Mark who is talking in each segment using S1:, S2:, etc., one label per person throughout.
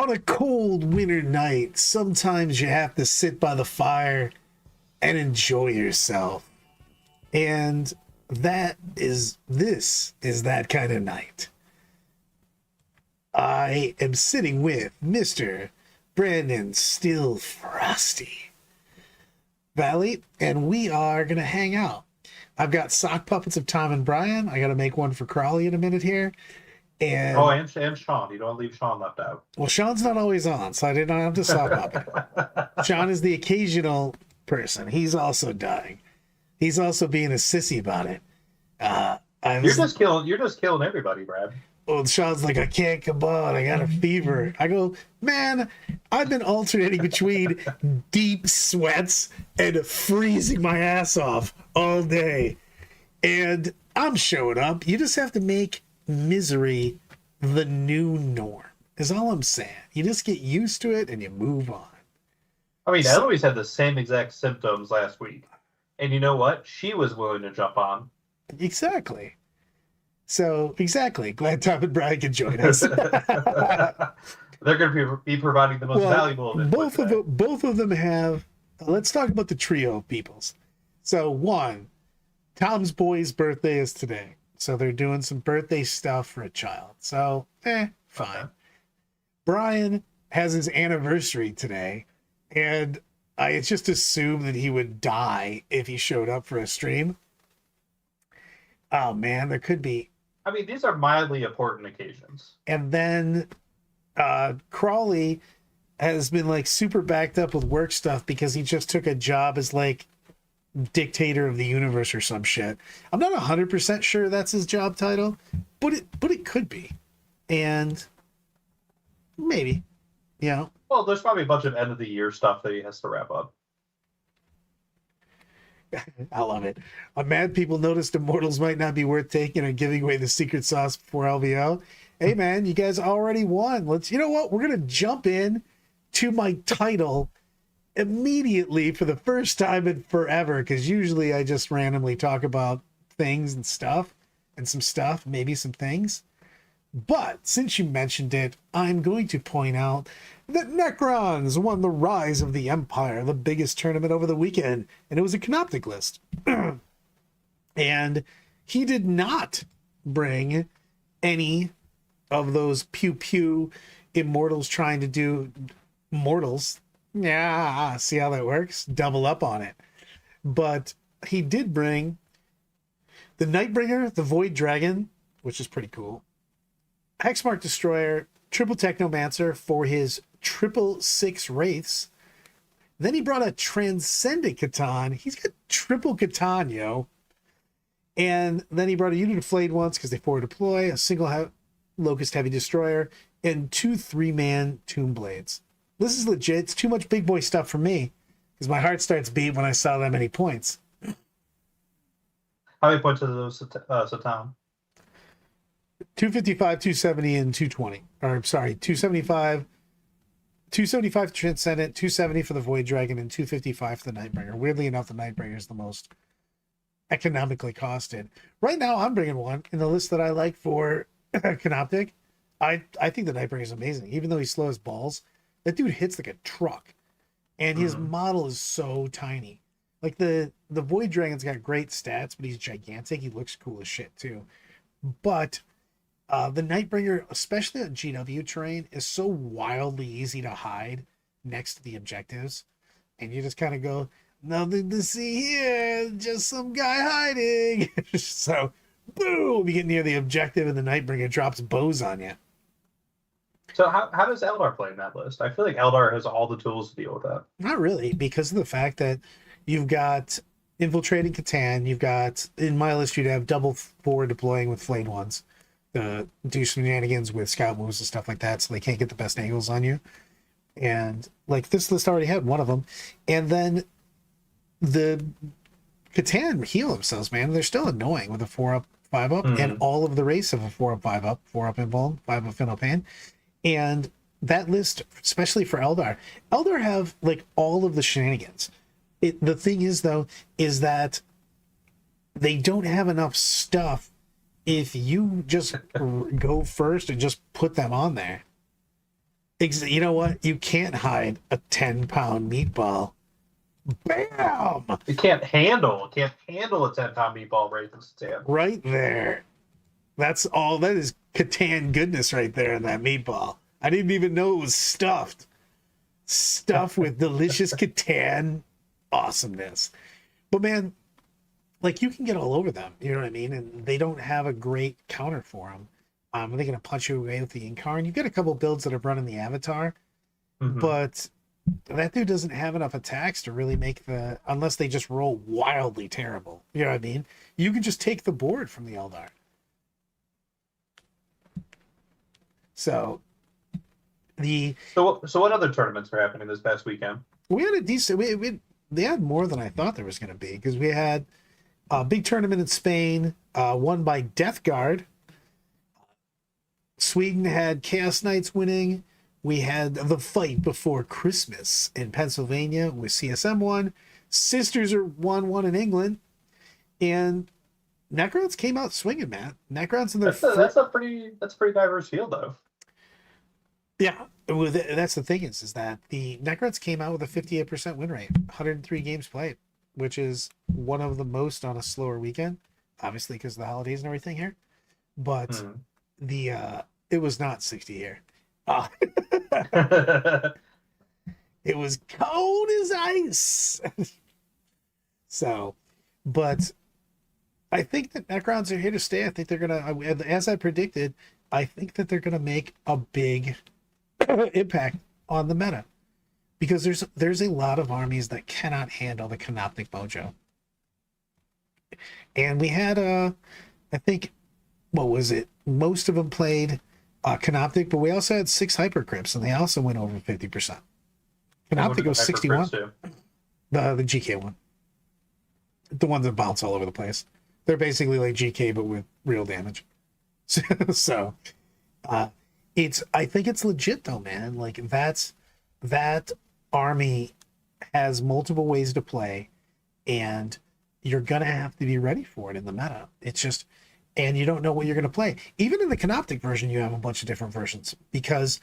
S1: On a cold winter night, sometimes you have to sit by the fire and enjoy yourself. And this is that kind of night. I am sitting with Mr. Brandon Still Frosty Valley, and we are going to hang out. I've got sock puppets of Tom and Brian. I got to make one for Crawley in a minute here. And
S2: Sean. You don't leave Sean left out.
S1: Well, Sean's not always on, so I did not have to sock puppet. Sean is the occasional person. He's also dying. He's also being a sissy about it.
S2: You're just killing everybody, Brad.
S1: Well, Sean's like, I can't come on. I got a fever. I go, man, I've been alternating between deep sweats and freezing my ass off all day. And I'm showing up. You just have to make misery the new norm, is all I'm saying. You just get used to it and you move on.
S2: I mean, Eloise had the same exact symptoms last week. And you know what? She was willing to jump on.
S1: Exactly. So, exactly. Glad Tom and Brian can join us.
S2: They're going to be providing the most valuable of
S1: both of them have... Let's talk about the trio of peoples. So, one, Tom's boy's birthday is today. So, they're doing some birthday stuff for a child. So, fine. Okay. Brian has his anniversary today. And I just assumed that he would die if he showed up for a stream. Oh, man, there could be...
S2: I mean, these are mildly important occasions.
S1: And then Crawley has been like super backed up with work stuff because he just took a job as like dictator of the universe or some shit. I'm not 100% sure that's his job title, but it could be. And maybe, you know.
S2: Well, there's probably a bunch of end of the year stuff that he has to wrap up.
S1: I love it. Mad people noticed Immortals might not be worth taking or giving away the secret sauce before LVO. Hey man, you guys already won. You know what? We're gonna jump in to my title immediately for the first time in forever, because usually I just randomly talk about things and stuff, maybe some things. But since you mentioned it, I'm going to point out that Necrons won the Rise of the Empire, the biggest tournament over the weekend, and it was a Canoptic list. And he did not bring any of those pew-pew Immortals trying to do Mortals. Yeah, see how that works? Double up on it. But he did bring the Nightbringer, the Void Dragon, which is pretty cool, Hexmark Destroyer, Triple Technomancer for his 666 Wraiths. Then he brought a Transcendent Catan. He's got triple Catan, yo. And then he brought a unit of Flayed Ones because they forward deploy, a single Locust Heavy Destroyer, and 2 3-man Tomb Blades. This is legit. It's too much big boy stuff for me because my heart starts beating when I saw that many points.
S2: How many points are those, Satan?
S1: 255, 270, and 220. Or, sorry, 275 for Transcendent, 270 for the Void Dragon, and 255 for the Nightbringer. Weirdly enough, the Nightbringer is the most economically costed. Right now, I'm bringing one in the list that I like for Canoptic. I think the Nightbringer is amazing. Even though he's slow as balls, that dude hits like a truck. And his model is so tiny. Like, the Void Dragon's got great stats, but he's gigantic. He looks cool as shit, too. But... the Nightbringer, especially on GW terrain, is so wildly easy to hide next to the objectives. And you just kind of go, nothing to see here, just some guy hiding. So, boom, you get near the objective and the Nightbringer drops bows on you.
S2: So how does Eldar play in that list? I feel like Eldar has all the tools to deal with that.
S1: Not really, because of the fact that you've got Infiltrating Catan, you've got, in my list, you'd have double forward deploying with Flayed Ones. Do shenanigans with scout moves and stuff like that, so they can't get the best angles on you. And like this list already had one of them. And then the Catan heal themselves, man. They're still annoying with a 4-up, 5-up, and all of the race of a 4-up, 5-up, 4-up invuln, 5-up Final Pain. And that list, especially for Eldar have like all of the shenanigans. The thing is, though, is that they don't have enough stuff. If you just go first and just put them on there, You know what? You can't hide a 10-pound meatball. Bam!
S2: It can't handle a 10-pound meatball right in its hand.
S1: Right there. That's all. That is Catan goodness right there in that meatball. I didn't even know it was stuffed. Stuffed with delicious Catan awesomeness. But man, like you can get all over them. You know what I mean? And they don't have a great counter for them. They're going to punch you away with the Incar. And you've got a couple builds that are running the Avatar, but that dude doesn't have enough attacks to really make unless they just roll wildly terrible. You know what I mean? You can just take the board from the Eldar. So
S2: So what other tournaments were happening this past weekend?
S1: we had a decent. They had more than I thought there was going to be because we had a big tournament in Spain, won by Death Guard. Sweden had Chaos Knights winning. We had the fight before Christmas in Pennsylvania with CSM won. Sisters are won in England, and Necrons came out swinging, man. Necrons in their
S2: That's a pretty diverse field though.
S1: Yeah, that's the thing is that the Necrons came out with a 58% win rate, 103 games played, which is one of the most on a slower weekend, obviously because of the holidays and everything here. But it was not 60 here. It was cold as ice. So, but I think that Necrons are here to stay. I think they're gonna, as I predicted, I think that they're gonna make a big impact on the meta because there's a lot of armies that cannot handle the Canoptic Mojo. And we had I think what was it? Most of them played Canoptic, but we also had 6 Hypercrypts, and they also went over 50%. Canoptic was 61. The GK one, the ones that bounce all over the place. They're basically like GK but with real damage. So, I think it's legit though, man. Like that army has multiple ways to play, and you're gonna have to be ready for it in the meta. It's just, and you don't know what you're gonna play. Even in the Canoptic version, you have a bunch of different versions because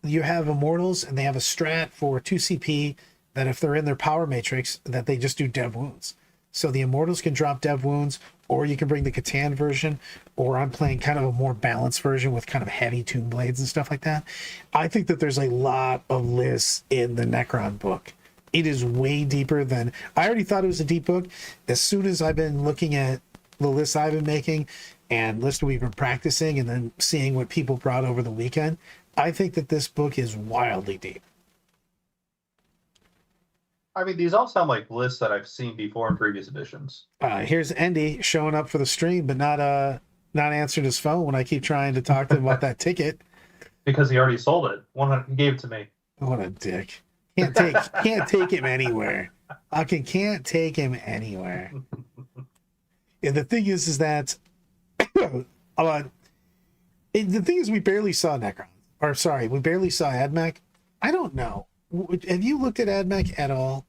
S1: you have Immortals and they have a strat for 2 CP that if they're in their power matrix, that they just do dev wounds. So the Immortals can drop dev wounds, or you can bring the Catan version, or I'm playing kind of a more balanced version with kind of heavy Tomb Blades and stuff like that. I think that there's a lot of lists in the Necron book. It is way deeper than, I already thought it was a deep book. As soon as I've been looking at the lists I've been making and lists we've been practicing and then seeing what people brought over the weekend, I think that this book is wildly deep.
S2: I mean, these all sound like lists that I've seen before in previous editions.
S1: Here's Andy showing up for the stream, but not answering his phone when I keep trying to talk to him about that ticket.
S2: Because he already sold it. He gave it to me.
S1: What a dick. Can't take him anywhere. Can't take him anywhere. And the thing is that the thing is we barely saw Necron. Or sorry, we barely saw AdMech. I don't know. Have you looked at AdMech at all?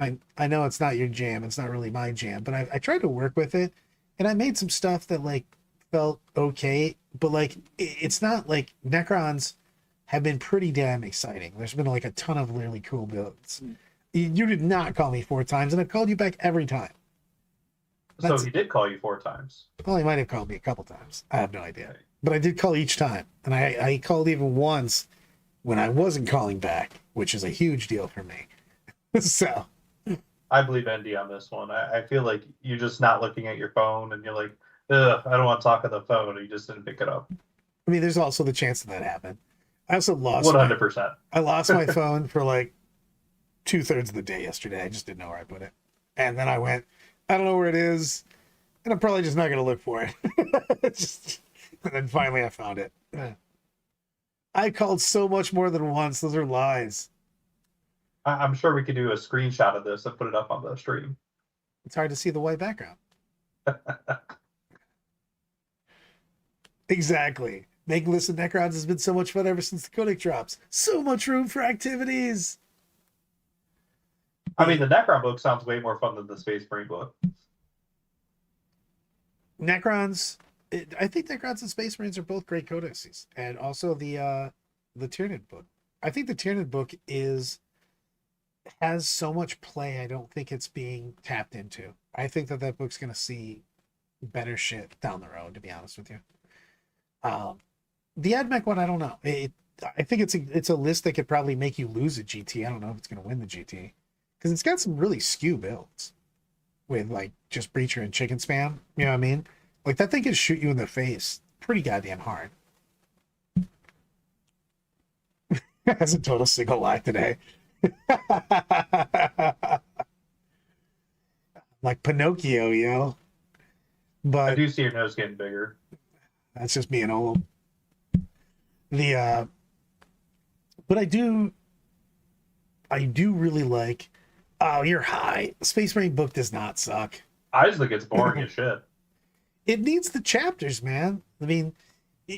S1: I know it's not your jam. It's not really my jam, but I tried to work with it, and I made some stuff that like felt okay, but like it's not like Necrons have been pretty damn exciting. There's been like a ton of really cool builds. You did not call me 4 times, and I've called you back every time.
S2: So he did call you 4 times.
S1: Well, he might have called me a couple times. I have no idea, but I did call each time, and I called even once when I wasn't calling back, which is a huge deal for me. So
S2: I believe ND on this one. I feel like you're just not looking at your phone and you're like, ugh, I don't want to talk on the phone, and you just didn't pick it up.
S1: I mean, there's also the chance that happened. I also lost
S2: 100%.
S1: I lost my phone for like 2/3 of the day yesterday. I just didn't know where I put it. And then I went, I don't know where it is, and I'm probably just not going to look for it. And then finally I found it. I called so much more than once. Those are lies.
S2: I'm sure we could do a screenshot of this and put it up on the stream.
S1: It's hard to see the white background. Exactly. Making lists of Necrons has been so much fun ever since the Codex drops. So much room for activities.
S2: I mean, the Necron book sounds way more fun than the Space Marine book.
S1: Necrons, I think Necrons and Space Marines are both great codexes. And also the the Tyranid book. I think the Tyranid book has so much play. I don't think it's being tapped into. I think that book's going to see better shit down the road. To be honest with you, the AdMech one, I don't know. I think it's a list that could probably make you lose a GT. I don't know if it's going to win the GT because it's got some really skew builds with like just Breacher and Chicken Spam. You know what I mean? Like that thing can shoot you in the face pretty goddamn hard. That's a total single lie today. Like Pinocchio, yo.
S2: I
S1: But
S2: do see your nose getting bigger.
S1: that's just being old. The but I do really like. Oh, you're high. Space Marine book does not suck.
S2: I just think it's boring as shit.
S1: It needs the chapters, man. I mean,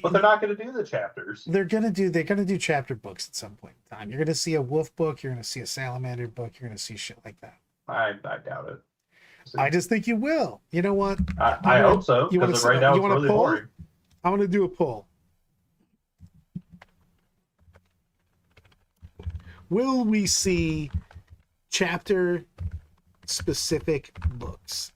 S2: But they're not going to do the chapters.
S1: they're gonna do chapter books at some point in time. You're gonna see a wolf book. You're gonna see a salamander book. You're gonna see shit like that.
S2: I doubt it.
S1: I just think you will. You know what?
S2: I hope so,
S1: You want
S2: because
S1: to
S2: right now
S1: you
S2: it's
S1: want to
S2: really
S1: poll?
S2: boring.
S1: I want to do a poll. Will we see chapter specific books?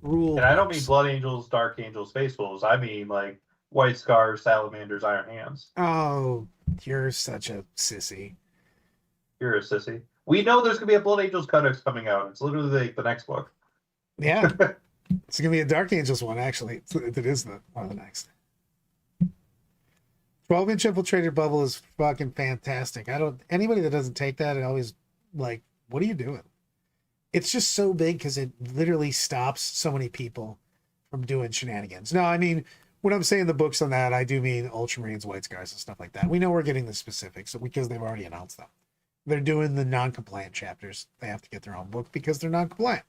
S1: Rule.
S2: And I don't mean
S1: books?
S2: Blood Angels, Dark Angels, Space Wolves. I mean like White Scars, Salamanders, Iron Hands.
S1: Oh, you're such a sissy.
S2: You're a sissy. We know there's going to be a Blood Angels Codex coming out. It's literally the next book.
S1: Yeah. It's gonna be a Dark Angels one, actually. It is one of the next. 12-inch infiltrator bubble is fucking fantastic. Anybody that doesn't take that, it always like, what are you doing? It's just so big because it literally stops so many people from doing shenanigans. No, I mean, when I'm saying the books on that, I do mean Ultramarines, White Scars, and stuff like that. We know we're getting the specifics because they've already announced them. They're doing the non-compliant chapters. They have to get their own book because they're non-compliant.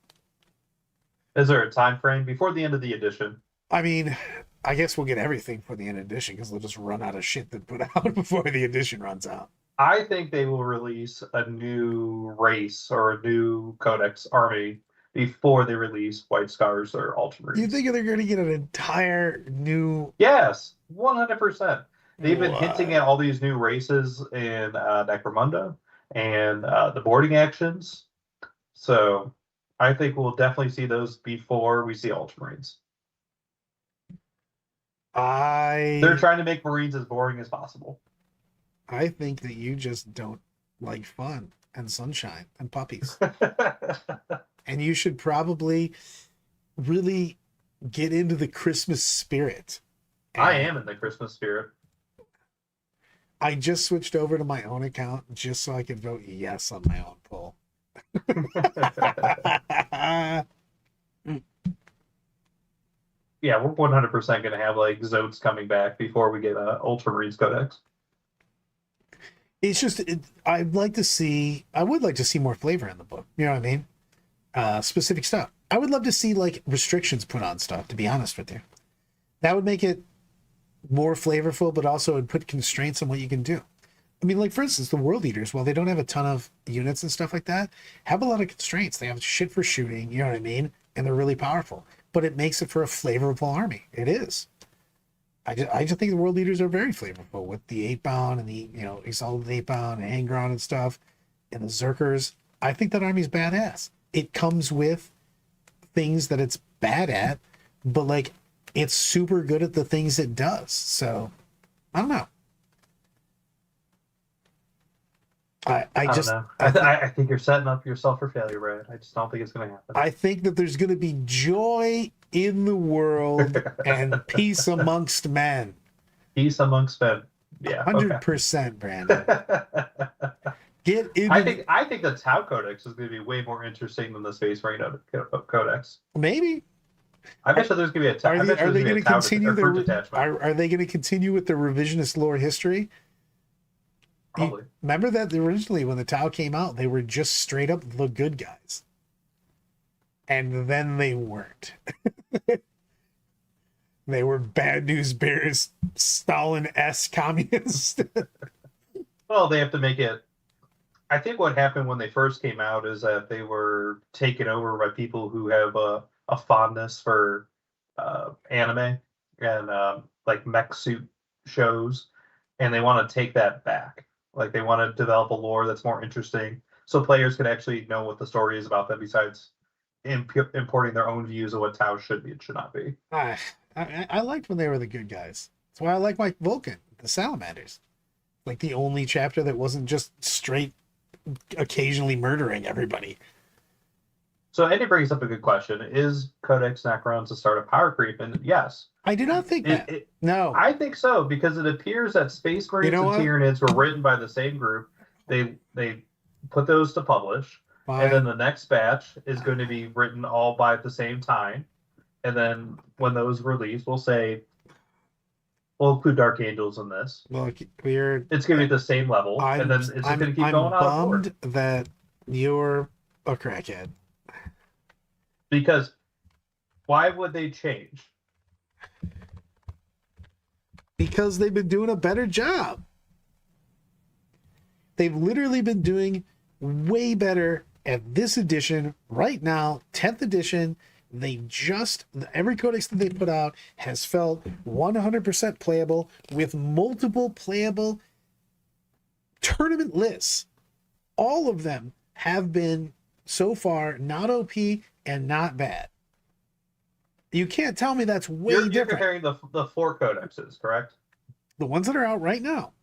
S2: Is there a time frame before the end of the edition?
S1: I mean, I guess we'll get everything for the end edition because they'll just run out of shit to put out before the edition runs out.
S2: I think they will release a new race or a new Codex army before they release White Scars or Ultramarines.
S1: You think they're going to get an entire new?
S2: Yes, 100%. They've been
S1: What?
S2: hinting at all these new races in Necromunda and the boarding actions. So I think we'll definitely see those before we see Ultramarines. They're trying to make Marines as boring as possible.
S1: I think that you just don't like fun and sunshine and puppies. And you should probably really get into the Christmas spirit.
S2: I am in the Christmas spirit.
S1: I just switched over to my own account just so I could vote yes on my own poll.
S2: Yeah, we're 100% going to have like Zotes coming back before we get Ultramarines Codex.
S1: It's just, I would like to see more flavor in the book. You know what I mean? Specific stuff. I would love to see like restrictions put on stuff, to be honest with you. That would make it more flavorful, but also would put constraints on what you can do. I mean, like for instance, the World Eaters, while they don't have a ton of units and stuff like that, have a lot of constraints. They have shit for shooting, you know what I mean? And they're really powerful. But it makes it for a flavorful army. It is. I just think the World Eaters are very flavorful with the 8-bound and the, Exalted 8-bound and Angron and stuff, and the Zerkers. I think that army's badass. It comes with things that it's bad at, but like it's super good at the things it does. So I don't know. I
S2: don't know. I think you're setting up yourself for failure, Brad. I just don't think it's going to happen.
S1: I think that there's going to be joy in the world and peace amongst men.
S2: Peace amongst men. Yeah,
S1: 100%, Brandon. Get into.
S2: I think the Tau Codex is going to be way more interesting than the Space Marine Codex.
S1: Maybe.
S2: I bet you there's going to be a Tau.
S1: Are they going to continue their?
S2: Detachment.
S1: Are they going to continue with the revisionist lore history?
S2: Probably.
S1: Remember that originally when the Tau came out, they were just straight up the good guys. And then they weren't. They were bad news bears, Stalin-esque communists.
S2: Well, they have to make it. I think what happened when they first came out is that they were taken over by people who have a fondness for anime and like mech suit shows. and they want to take that back. Like they want to develop a lore that's more interesting, so players can actually know what the story is about them, besides importing their own views of what Tau should be and should not be.
S1: I liked when they were the good guys. That's why I like my Vulcan, the Salamanders. Like the only chapter that wasn't just straight occasionally murdering everybody.
S2: So Eddie brings up a good question: is Codex Necrons the start of power creep? And yes,
S1: I do not think that. No,
S2: I think so, because it appears that Space Marines and Tyranids were written by the same group. They put those to publish, and then the next batch is going to be written all by at the same time. And then when those release, we'll include Dark Angels in this.
S1: Look,
S2: it's going to be at the same level, and then it's just going to keep going on.
S1: I'm bummed that you're a crackhead.
S2: Because why would they change?
S1: Because they've been doing a better job. They've literally been doing way better at this edition right now, 10th edition. Every codex that they put out has felt 100% playable with multiple playable tournament lists. All of them have been so far not OP and not bad. You can't tell me that's way different. You're
S2: comparing the 4 codexes, correct?
S1: The ones that are out right now.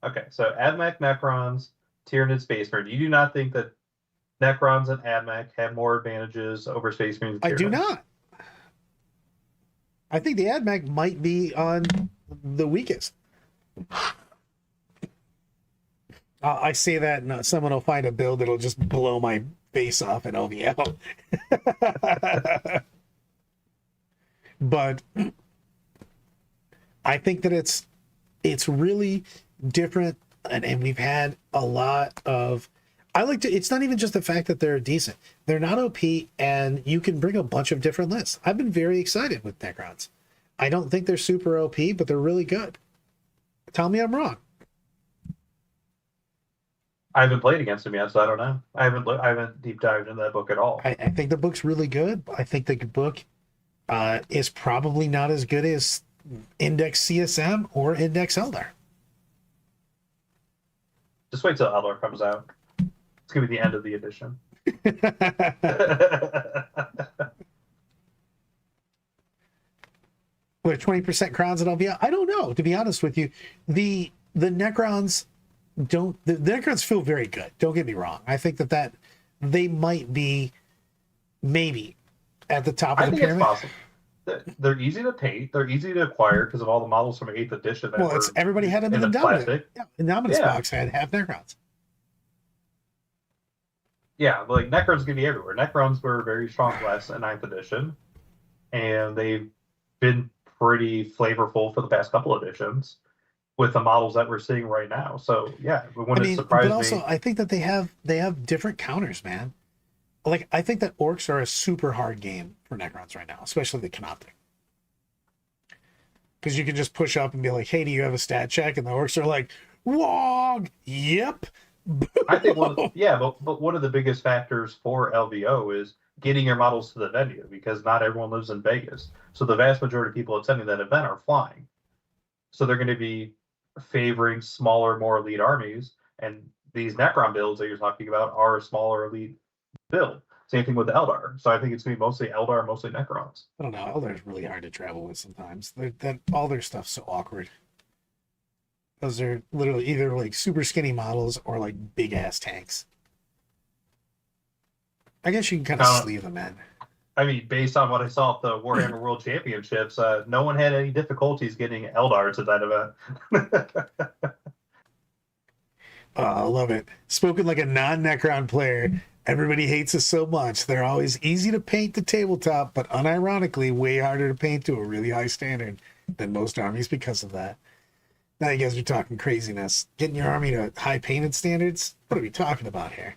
S2: Okay, so AdMech, Necrons, Tyranid, Space Marine. You do not think that Necrons and AdMech have more advantages over Space Marines?
S1: I do not. I think the AdMech might be on the weakest. I say that and someone will find a build that'll just blow my face off at OVL. But I think that it's really different, and we've had a lot of. It's not even just the fact that they're decent. They're not OP, and you can bring a bunch of different lists. I've been very excited with Necrons. I don't think they're super OP, but they're really good. Tell me I'm wrong.
S2: I haven't played against them yet, so I don't know. I haven't deep dived into that book at all.
S1: I think the book's really good. I think the book is probably not as good as Index CSM or Index Eldar.
S2: Just wait till Eldar comes out. It's going to be the end of the edition.
S1: What, 20% crowns at LVL? I don't know, to be honest with you. The Necrons the Necrons feel very good. Don't get me wrong. I think that they might be maybe at the top of the pyramid.
S2: It's possible. They're easy to paint. They're easy to acquire because of all the models from 8th edition.
S1: Everybody had them in the Dominus. Yeah, the Dominus box had half Necrons.
S2: Yeah, like Necrons can be everywhere. Necrons were very strong last in 9th edition, and they've been pretty flavorful for the past couple editions with the models that we're seeing right now. So yeah, it wouldn't surprise me.
S1: But also, I think that they have different counters, man. Like, I think that orcs are a super hard game for Necrons right now, especially the Canoptic. Because you can just push up and be like, hey, do you have a stat check? And the orcs are like, Wog! Yep.
S2: I think but one of the biggest factors for LVO is getting your models to the venue, because not everyone lives in Vegas. So the vast majority of people attending that event are flying. So they're going to be favoring smaller, more elite armies. And these Necron builds that you're talking about are a smaller elite build. Same thing with the Eldar. So I think it's going to be mostly Eldar, mostly Necrons.
S1: I don't know. Eldar is really hard to travel with sometimes. All their stuff's so awkward. Those are literally either like super skinny models or like big ass tanks. I guess you can kind of sleeve them in.
S2: I mean, based on what I saw at the Warhammer World Championships, no one had any difficulties getting Eldar to that event.
S1: I love it. Spoken like a non-Necron player. Everybody hates us so much. They're always easy to paint to tabletop, but unironically way harder to paint to a really high standard than most armies because of that. Now you guys are talking craziness. Getting your army to high painted standards? What are we talking about here?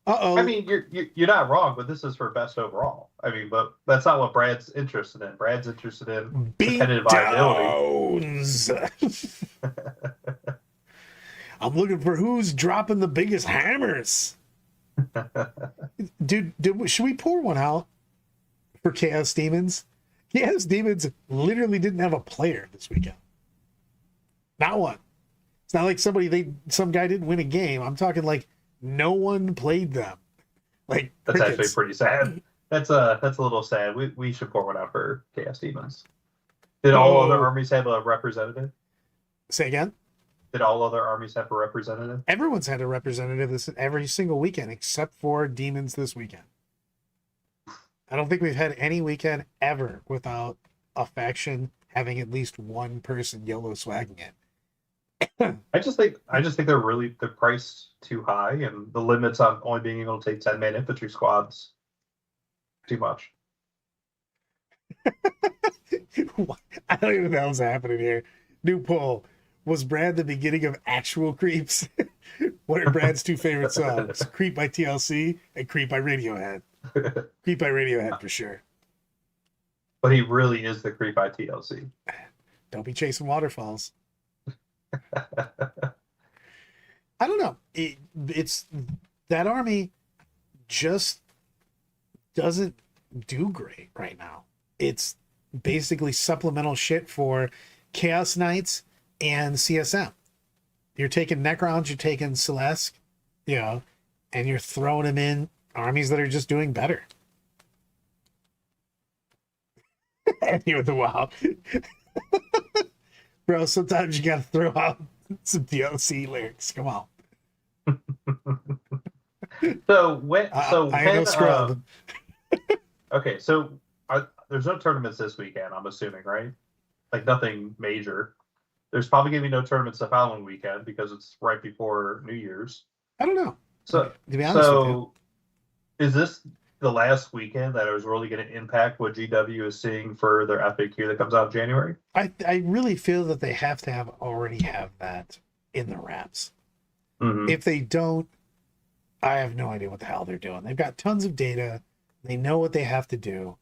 S1: Uh-oh.
S2: I mean, you're not wrong, but this is for best overall. I mean, but that's not what Brad's interested in. Brad's interested in competitive viability.
S1: I'm looking for who's dropping the biggest hammers. Dude, should we pour one out for Chaos Demons? Chaos Demons literally didn't have a player this weekend. Not one. It's not like some guy didn't win a game. I'm talking like no one played them. Like
S2: That's actually
S1: crickets.
S2: pretty sad. That's a little sad. We should pour one out for Chaos Demons. Did all other
S1: Oh,
S2: armies have a representative?
S1: say again.
S2: Did all other armies have a representative?
S1: Everyone's had a representative this every single weekend except for Demons this weekend. I don't think we've had any weekend ever without a faction having at least one person YOLO swagging it.
S2: I just think they're priced too high, and the limits on only being able to take 10-man infantry squads too much.
S1: I don't even know what's happening here. New poll. Was Brad the beginning of actual creeps? What are Brad's two favorite songs? Creep by TLC and Creep by Radiohead. Creep by Radiohead for sure.
S2: But he really is the creep by TLC.
S1: Don't be chasing waterfalls. I don't know. It's that army just doesn't do great right now. It's basically supplemental shit for Chaos Knights and CSM. You're taking Necrons, you're taking Celeste, and you're throwing them in armies that are just doing better. And you with the WoW. Bro, sometimes you gotta throw out some DLC lyrics. Come on. I ain't no scrub.
S2: Okay, so there's no tournaments this weekend, I'm assuming, right? Like nothing major. There's probably going to be no tournaments the following weekend because it's right before New Year's.
S1: I don't know.
S2: So,
S1: to be honest with you.
S2: Is this the last weekend that is really going to impact what GW is seeing for their FAQ that comes out in January?
S1: I really feel that they have to already have that in the wraps.
S2: Mm-hmm.
S1: If they don't, I have no idea what the hell they're doing. They've got tons of data. They know what they have to do.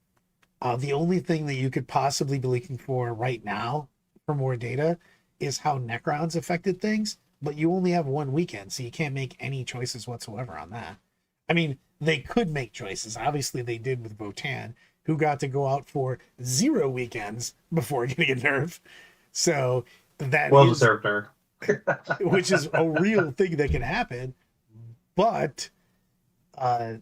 S1: The only thing that you could possibly be looking for right now for more data is how Necrons affected things, but you only have one weekend, so you can't make any choices whatsoever on that. I mean, they could make choices. Obviously, they did with Votan, who got to go out for 0 weekends before getting a nerf. So that
S2: well-deserved nerf.
S1: Which is a real thing that can happen, but I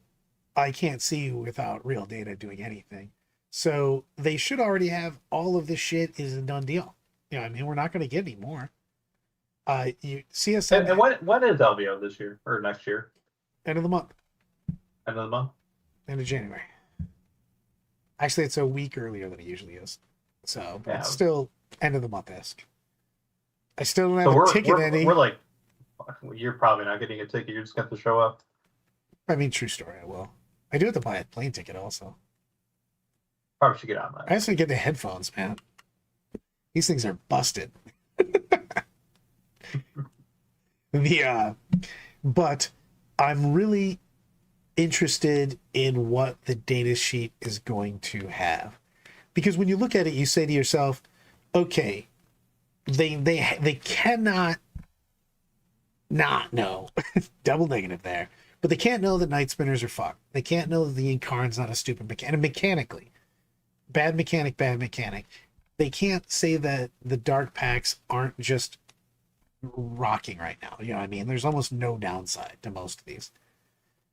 S1: can't see without real data doing anything. So they should already have all of this shit is a done deal. I mean, we're not going to get any more. CSM.
S2: And when is LVO this year or next year?
S1: End of the month.
S2: End of the month?
S1: End of January. Actually, it's a week earlier than it usually is. So it's still end of the month-esque. I still don't have a ticket any.
S2: We're like, you're probably not getting a ticket. You're just going to show up.
S1: I mean, true story, I will. I do have to buy a plane ticket also.
S2: Probably should get on that.
S1: I have to get the headphones, man. These things are busted. But I'm really interested in what the data sheet is going to have. Because when you look at it, you say to yourself, okay, they cannot not know. Double negative there. But they can't know that Night Spinners are fucked. They can't know that the Incarn's not a stupid mechanic. Mechanically. Bad mechanic. They can't say that the Dark Packs aren't just rocking right now. You know what I mean? There's almost no downside to most of these.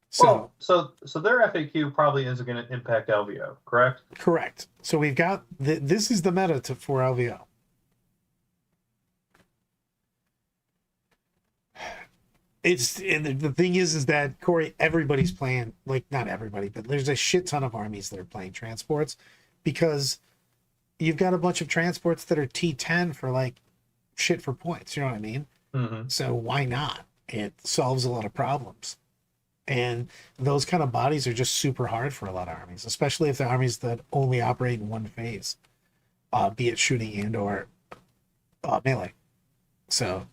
S1: So
S2: their FAQ probably isn't going to impact LVO, correct?
S1: Correct. So we've got this is the meta for LVO. The thing is that Corey, everybody's playing, like not everybody, but there's a shit ton of armies that are playing transports because you've got a bunch of transports that are T10 for like shit for points. You know what I mean?
S2: Mm-hmm.
S1: So why not? It solves a lot of problems. And those kind of bodies are just super hard for a lot of armies, especially if they're armies that only operate in one phase, be it shooting and or melee. So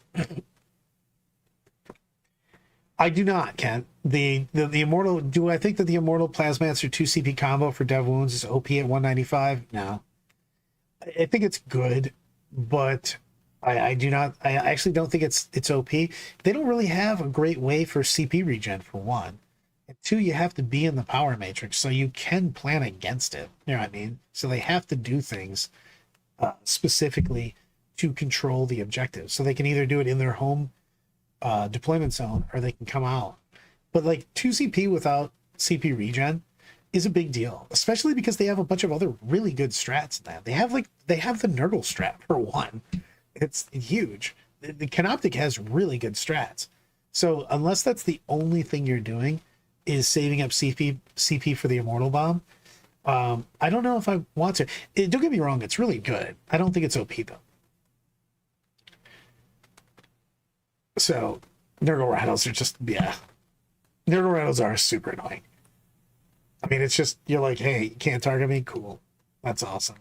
S1: I do not, Kent. The Immortal, do I think that the Immortal Plasmancer 2 CP combo for Dev Wounds is OP at 195? No. I think it's good, but I do not. I actually don't think it's OP. They don't really have a great way for CP regen, for one. And two, you have to be in the power matrix, so you can plan against it. You know what I mean? So they have to do things specifically to control the objective. So they can either do it in their home deployment zone or they can come out. But like 2 CP without CP regen is a big deal, especially because they have a bunch of other really good strats in that. They have the Nurgle strat for one. It's huge. The Canoptic has really good strats. So unless that's the only thing you're doing is saving up CP for the Immortal Bomb, I don't know if I want to. Don't get me wrong, it's really good. I don't think it's OP though. So Nurgle Rattles are just, yeah. Nurgle Rattles are super annoying. I mean, it's just, you're like, hey, you can't target me? Cool. That's awesome.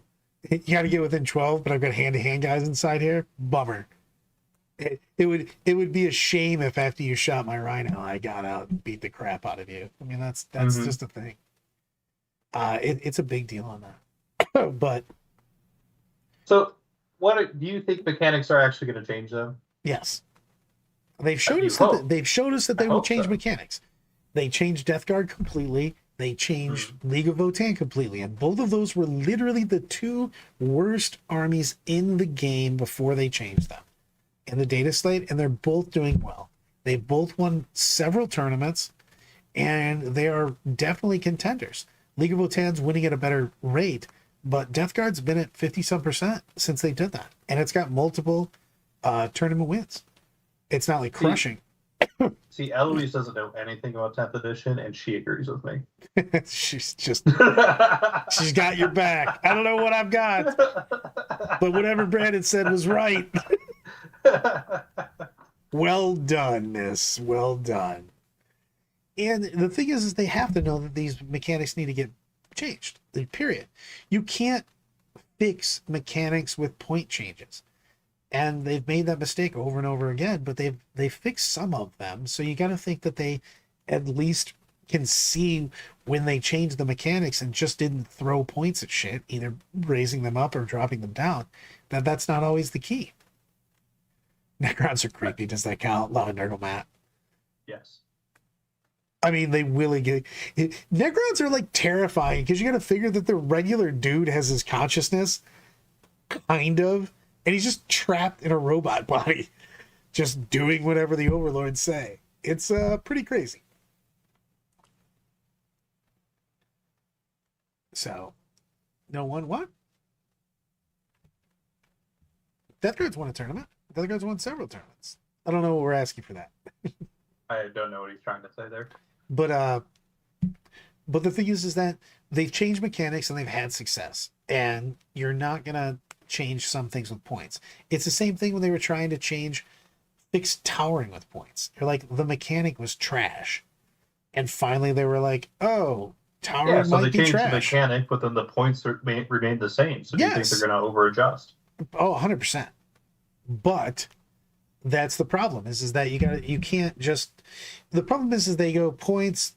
S1: You got to get within 12, but I've got hand-to-hand guys inside here? Bummer. It would be a shame if after you shot my Rhino, I got out and beat the crap out of you. I mean, that's just a thing. It's a big deal on that. But
S2: so, what do you think mechanics are actually going to change though?
S1: yes, they've showed us that they will change
S2: so.
S1: mechanics. They changed Death Guard completely. They changed League of Votann completely, and both of those were literally the two worst armies in the game before they changed them in the data slate, and they're both doing well. They both won several tournaments, and they are definitely contenders. League of Votann's winning at a better rate, but Death Guard's been at 50-some% since they did that, and it's got multiple tournament wins. It's not like crushing.
S2: See, Eloise doesn't know anything about 10th edition, and she agrees with me.
S1: She's got your back. I don't know what I've got, but whatever Brandon said was right. Well done, miss. Well done. And the thing is they have to know that these mechanics need to get changed. Period. You can't fix mechanics with point changes. And they've made that mistake over and over again, but they've fixed some of them. So you got to think that they at least can see when they changed the mechanics and just didn't throw points at shit, either raising them up or dropping them down, that's not always the key. Necrons are creepy. Does that count? Love a Nurgle Matt.
S2: Yes.
S1: I mean, they really get... Necrons are like terrifying because you got to figure that the regular dude has his consciousness, kind of, and he's just trapped in a robot body, just doing whatever the overlords say. It's pretty crazy. So, no one what? Death Guard's won a tournament. Death Guard's won several tournaments. I don't know what we're asking for that.
S2: I don't know what he's trying to say there.
S1: But the thing is that they've changed mechanics and they've had success. And you're not gonna change some things with points. It's the same thing when they were trying to fix towering with points. They're like, the mechanic was trash. And finally they were like, oh, towering might be trash. So they changed
S2: the mechanic, but then the points remained the same. So do you think they're gonna over adjust? Oh,
S1: 100%. But that's the problem is that you can't just, the problem is they go points,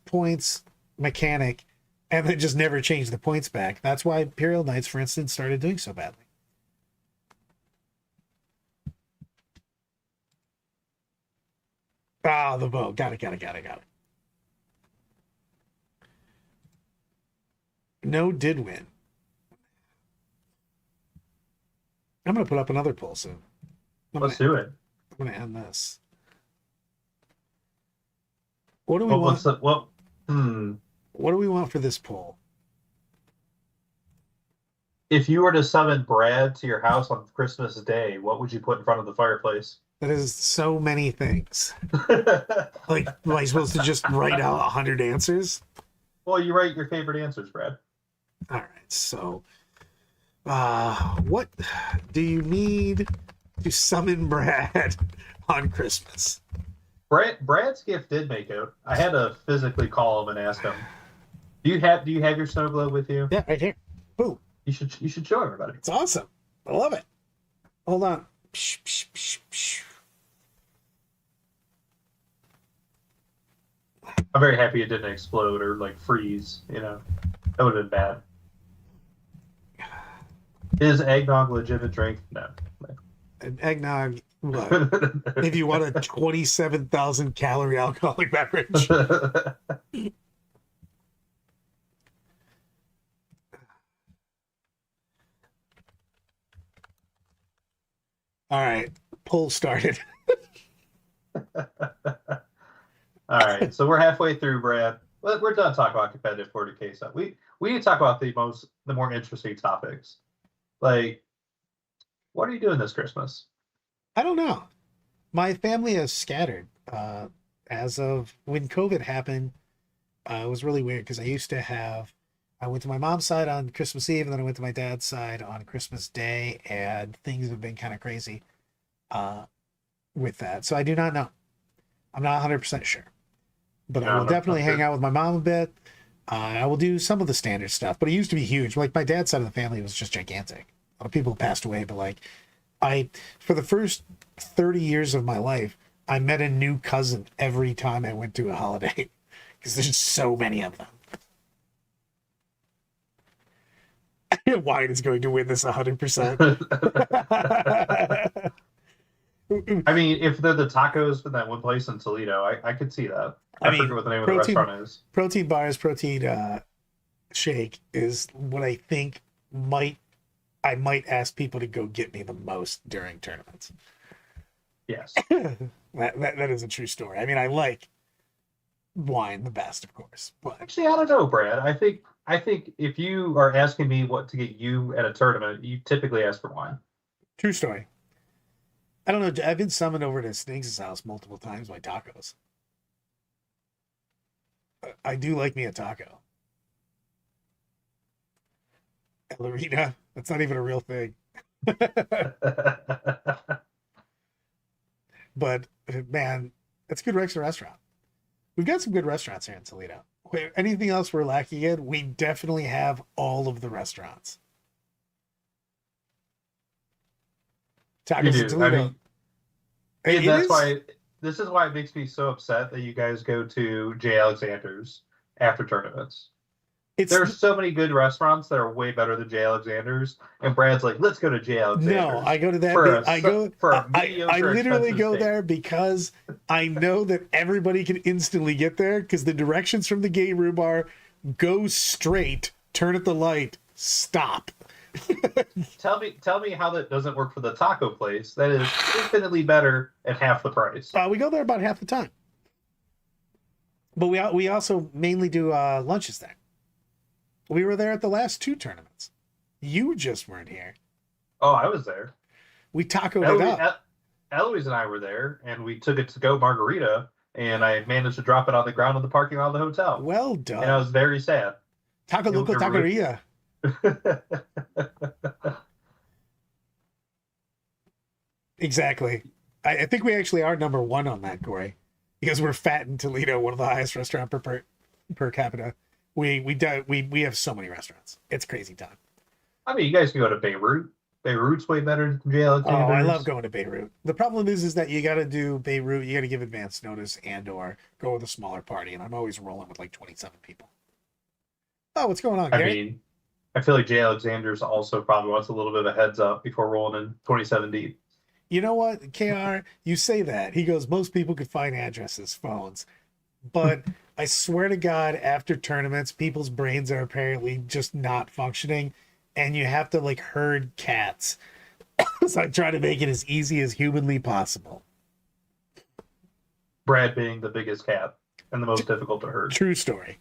S1: mechanic, and then just never change the points back. That's why Imperial Knights, for instance, started doing so badly. Ah, the bow. Got it. No did win. I'm going to put up another poll soon.
S2: Let's do it.
S1: I'm going to end this. What do we want? What do we want for this poll?
S2: If you were to summon Brad to your house on Christmas Day, what would you put in front of the fireplace?
S1: That is so many things. Like, am I supposed to just write out 100 answers?
S2: Well, you write your favorite answers, Brad.
S1: All right. So, what do you need to summon Brad on Christmas?
S2: Brad's gift did make out. I had to physically call him and ask him. Do you have your snow globe with you?
S1: Yeah, right here. Boom.
S2: You should show everybody.
S1: It's awesome. I love it. Hold on.
S2: I'm very happy it didn't explode or like freeze. You know, that would have been bad. Is eggnog a legitimate drink? No.
S1: An eggnog, look, if you want a 27,000 calorie alcoholic beverage. All right, poll started.
S2: All right, so we're halfway through, Brad. We're done talking about competitive 40K stuff. We need to talk about the more interesting topics. Like, what are you doing this Christmas?
S1: I don't know. My family is scattered. As of when COVID happened, it was really weird because I went to my mom's side on Christmas Eve, and then I went to my dad's side on Christmas Day, and things have been kind of crazy uh, with that. So I do not know. I'm not 100% sure, but I
S2: No,
S1: will definitely
S2: I'm
S1: hang
S2: good.
S1: out with my mom a bit. I will do some of the standard stuff, but it used to be huge. Like my dad's side of the family was just gigantic. A lot of people passed away, but like I, for the first 30 years of my life, I met a new cousin every time I went to a holiday because there's just so many of them. Wine is going to win this 100%.
S2: I mean, if they're the tacos from that one place in Toledo, I could see that.
S1: I
S2: I forget
S1: mean,
S2: what the name of the restaurant is.
S1: protein bars, protein shake is what I think I might ask people to go get me the most during tournaments.
S2: Yes.
S1: That is a true story. I mean, I like wine the best, of course, but
S2: Actually, I don't know, Brad. I think if you are asking me what to get you at a tournament, you typically ask for wine.
S1: true story. I don't know. I've been summoned over to Stinks' house multiple times by tacos. I do like me a taco. Ellerina, that's not even a real thing. But man, it's a good restaurant. We've got some good restaurants here in Toledo. Anything else we're lacking in? We definitely have all of the restaurants.
S2: You
S1: Tacos in
S2: do. I
S1: Toledo.
S2: mean, and
S1: It
S2: that's
S1: is.
S2: why this is why it makes me so upset that you guys go to J. Alexander's after tournaments.
S1: It's
S2: There's so many good restaurants that are way better than J. Alexander's, and Brad's like, let's go to J.
S1: no.
S2: Alexander's
S1: I go to that.
S2: for a
S1: I go.
S2: for a
S1: I
S2: mediocre
S1: literally
S2: expensive
S1: go
S2: steak.
S1: there because I know that everybody can instantly get there because the directions from the game room are go straight, turn at the light, stop.
S2: Tell me how that doesn't work for the taco place that is infinitely better at half the price.
S1: We go there about half the time, but we also mainly do lunches there. We were there at the last two tournaments. You just weren't here.
S2: Oh, I was there.
S1: We tacoed it up.
S2: Eloise and I were there, and we took a to-go margarita, and I managed to drop it on the ground in the parking lot of the hotel,
S1: Well
S2: and I
S1: done.
S2: was very sad.
S1: Taco
S2: It was
S1: Loco
S2: a re-
S1: Taqueria. Exactly. I think we actually are number one on that, Corey, because we're fat in Toledo, one of the highest restaurant per capita. We have so many restaurants. It's crazy time.
S2: I mean, you guys can go to Beirut. Beirut's way better than J.
S1: Oh, I love
S2: Alexander's.
S1: going to Beirut. The problem is that you got to do Beirut. You got to give advance notice and or go with a smaller party. And I'm always rolling with like 27 people. Oh, what's going on,
S2: I
S1: Gary?
S2: mean, I feel like J. Alexander's also probably wants a little bit of a heads up before rolling in 27 deep.
S1: You know what, KR? You say that. He goes, most people could find addresses, phones. But I swear to God, after tournaments, people's brains are apparently just not functioning. And you have to like herd cats. So I try to make it as easy as humanly possible.
S2: Brad being the biggest cat and the most difficult to herd.
S1: True story.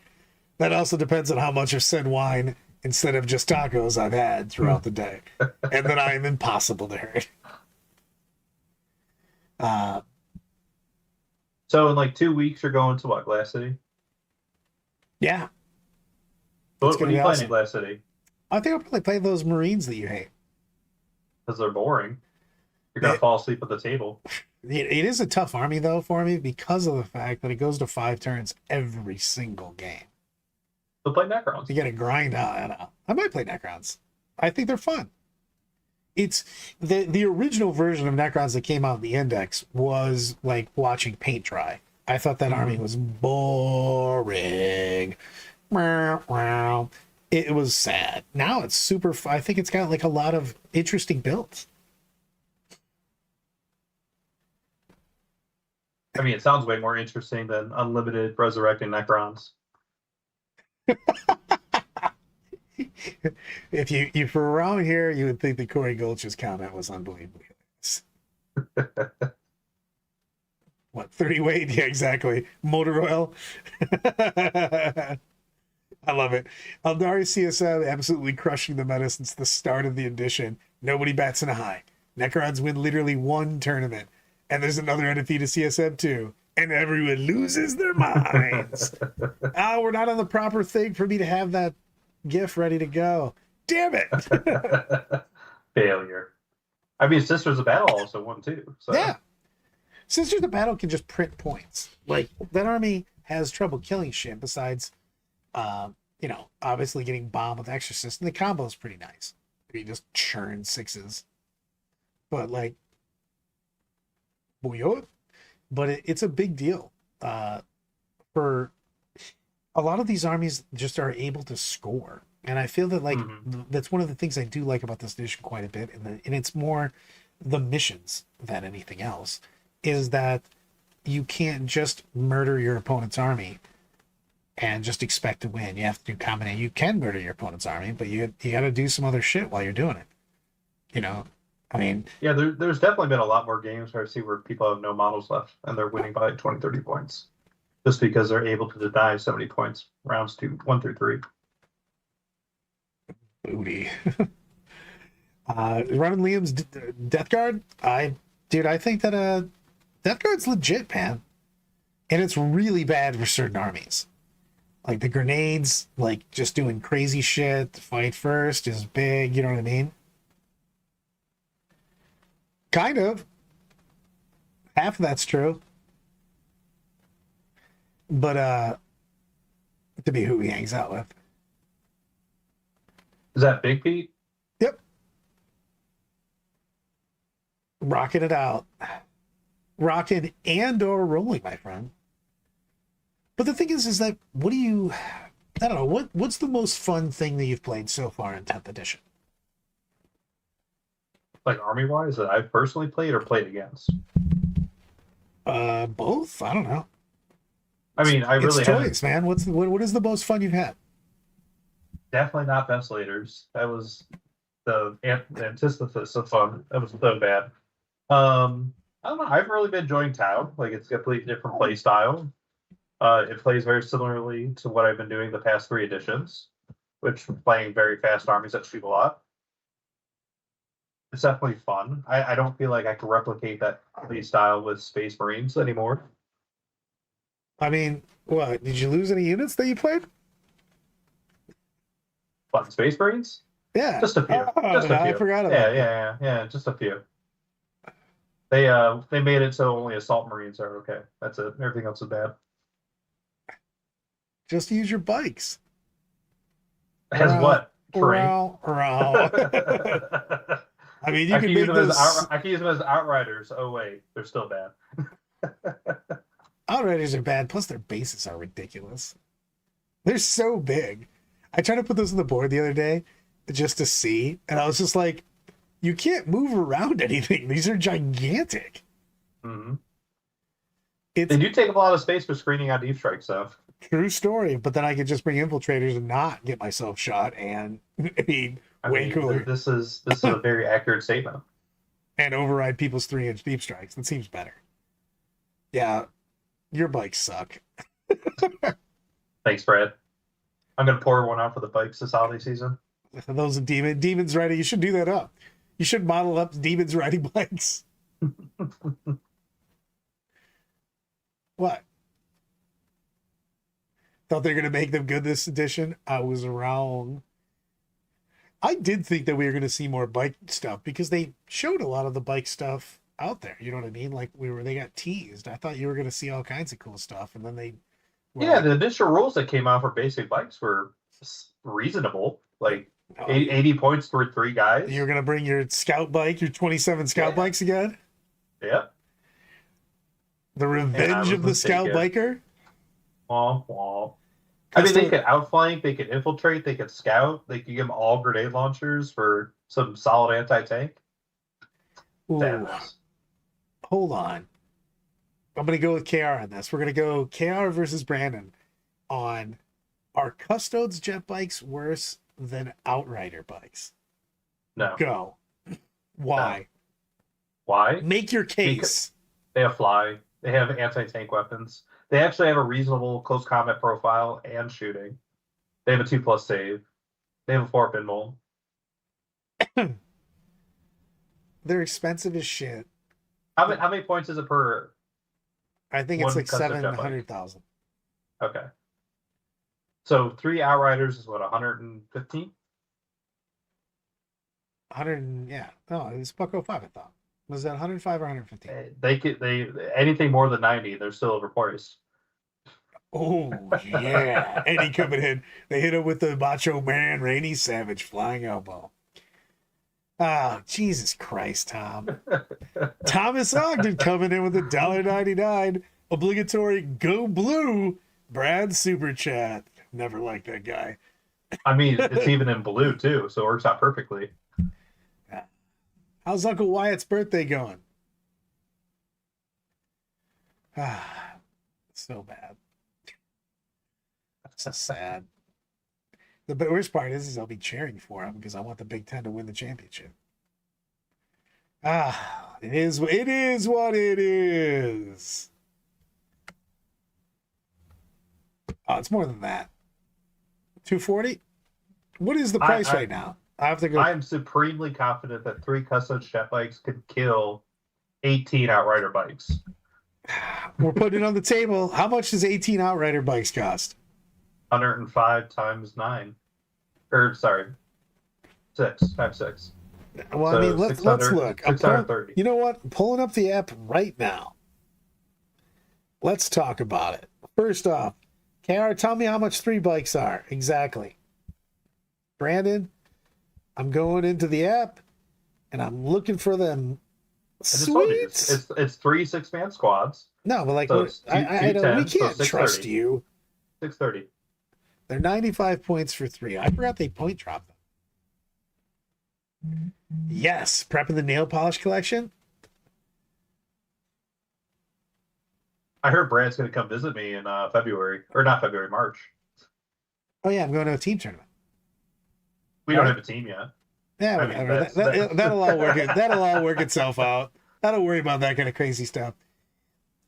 S1: That also depends on how much of said wine instead of just tacos I've had throughout the day. And then I am impossible to herd.
S2: So in like 2 weeks, you're going to what, Glass City?
S1: Yeah.
S2: What
S1: gonna
S2: are you
S1: be
S2: playing
S1: awesome.
S2: in Glass City?
S1: I think I'll probably play those Marines that you hate.
S2: Because they're boring. You're gonna
S1: It-
S2: fall asleep at the table.
S1: It is a tough army though for me because of the fact that it goes to 5 turns every single game.
S2: So play Necrons.
S1: You got to grind out. I might play Necrons. I think they're fun. It's the original version of Necrons that came out in the Index was like watching paint dry. I thought that army was boring. Meow, meow. It was sad. Now it's super. I think it's got like a lot of interesting builds.
S2: I mean, it sounds way more interesting than unlimited resurrecting Necrons.
S1: If you were around here, you would think that Corey Gulch's comment was unbelievable. What, 30 weight? Yeah, exactly. Motor oil. I love it. Eldari CSM absolutely crushing the meta since the start of the edition. Nobody bats an eye. Necrons win literally one tournament, and there's another undefeated CSM too, and everyone loses their minds. Oh, we're not on the proper thing for me to have that GIF ready to go. Damn it!
S2: Failure. I mean, Sisters of Battle also won too. So.
S1: Yeah. Sisters of Battle can just print points. Like, that army has trouble killing shit besides, obviously getting bombed with Exorcist, and the combo is pretty nice. You just churn sixes. But, like, but it's a big deal. For a lot of these armies just are able to score. And I feel that, like, that's one of the things I do like about this edition quite a bit. And it's more the missions than anything else, is that you can't just murder your opponent's army and just expect to win. You have to do combination. You can murder your opponent's army, but you got to do some other shit while you're doing it. I mean...
S2: Yeah, there's definitely been a lot more games where I see where people have no models left, and they're winning by 20, 30 points. Just because they're able to deny so many points rounds 1 through 3.
S1: Booty. Running Liam's Death Guard. I think that Death Guard's legit, man. And it's really bad for certain armies. Like the grenades, like just doing crazy shit. Fight first is big, you know what I mean? Kind of. Half of that's true. But to be who he hangs out with.
S2: Is that Big Pete?
S1: Yep. Rocking it out. Rocking and or rolling, my friend. But the thing is that I don't know, what's the most fun thing that you've played so far in 10th edition?
S2: Like army-wise that I've personally played or played against?
S1: Both? I don't know.
S2: I mean, I really
S1: it's toys, man. What is the most fun you've had?
S2: Definitely not Ventilators. That was the antithesis of fun. That was so bad. I don't know. I've really been enjoying Tau. Like, it's a completely different play style. It plays very similarly to what I've been doing the past 3 editions, which playing very fast armies that shoot a lot. It's definitely fun. I don't feel like I can replicate that play style with Space Marines anymore.
S1: I mean, what? Did you lose any units that you played?
S2: What, Space Marines?
S1: Yeah.
S2: Just a few. Just a few.
S1: I forgot about
S2: that. Yeah, just a few. They made it so only Assault Marines are okay. That's it. Everything else is bad.
S1: Just use your bikes.
S2: Has what? Terrain?
S1: I mean, you can make those...
S2: I can use them as Outriders. Oh, wait. They're still bad.
S1: Outriders are bad, plus their bases are ridiculous. They're so big. I tried to put those on the board the other day just to see, and I was just like, you can't move around anything. These are gigantic.
S2: Mm-hmm. They do take up a lot of space for screening out deep strike stuff.
S1: True story, but then I could just bring infiltrators and not get myself shot, and way cooler.
S2: This is a very accurate statement.
S1: And override people's 3-inch deep strikes. That seems better. Yeah, your bikes suck.
S2: Thanks, Brad. I'm gonna pour one out for the bikes this holiday season.
S1: Those demons riding. You should do that up. You should model up demons riding bikes. What? Thought they were going to make them good this edition? I was wrong. I did think that we were going to see more bike stuff because they showed a lot of the bike stuff out there. You know what I mean? Like they got teased. I thought you were going to see all kinds of cool stuff, and then they.
S2: Yeah, the initial rules that came out for basic bikes were reasonable. Like 80 points for 3 guys.
S1: You're going to bring your scout bike, your 27 scout bikes again?
S2: Yep.
S1: The revenge of the scout biker?
S2: Womp. I mean, they could outflank, they could infiltrate, they could scout, they could give them all grenade launchers for some solid anti-tank.
S1: Hold on. I'm going to go with KR on this. We're going to go KR versus Brandon on, are Custodes jet bikes worse than Outrider bikes?
S2: No.
S1: Go. Why?
S2: Why?
S1: Make your
S2: Because
S1: case.
S2: they have fly. They have anti-tank weapons. They actually have a reasonable close combat profile and shooting. They have a 2+ save. They have a 4 pinball.
S1: They're expensive as shit.
S2: How many points is it per
S1: I think it's
S2: one
S1: like
S2: custom jet bike?
S1: 700,000.
S2: Okay. So 3 Outriders is what, 115?
S1: 100, yeah. No, it was $105, I thought. Was that 105 or 115?
S2: They anything more than 90, they're still overpriced.
S1: Oh, yeah. Eddie coming in. They hit him with the Macho Man, Rainy Savage flying elbow. Ah, Jesus Christ, Tom. Thomas Ogden coming in with $1.99. Obligatory Go Blue. Brad Super Chat. Never liked that guy.
S2: I mean, it's even in blue too, so it works out perfectly.
S1: How's Uncle Wyatt's birthday going? Ah, so bad. So sad. The worst part is I'll be cheering for him because I want the Big Ten to win the championship. Ah, it is what it is. Oh, it's more than that. 240? What is the price right now? I have to go.
S2: I am supremely confident that 3 custom jet bikes could kill 18 Outrider bikes.
S1: We're putting it on the table. How much does 18 Outrider bikes cost?
S2: 105 times 9. Or sorry, 6 times 6.
S1: Well,
S2: So
S1: I mean, let's look.
S2: 630.
S1: You know what? I'm pulling up the app right now. Let's talk about it. First off, KR, tell me how much 3 bikes are exactly. Brandon, I'm going into the app and I'm looking for them. Sweets.
S2: It's 3 6-man squads.
S1: No, but like,
S2: So
S1: I don't. We can't
S2: so
S1: trust you.
S2: 630.
S1: They're 95 points for 3. I forgot they point dropped them. Yes, prepping the nail polish collection.
S2: I heard Brad's going to come visit me in February, or not February, March.
S1: Oh yeah, I'm going to a team tournament.
S2: We don't have a team yet.
S1: Yeah, whatever. That'll all work. That'll all work itself out. I don't worry about that kind of crazy stuff.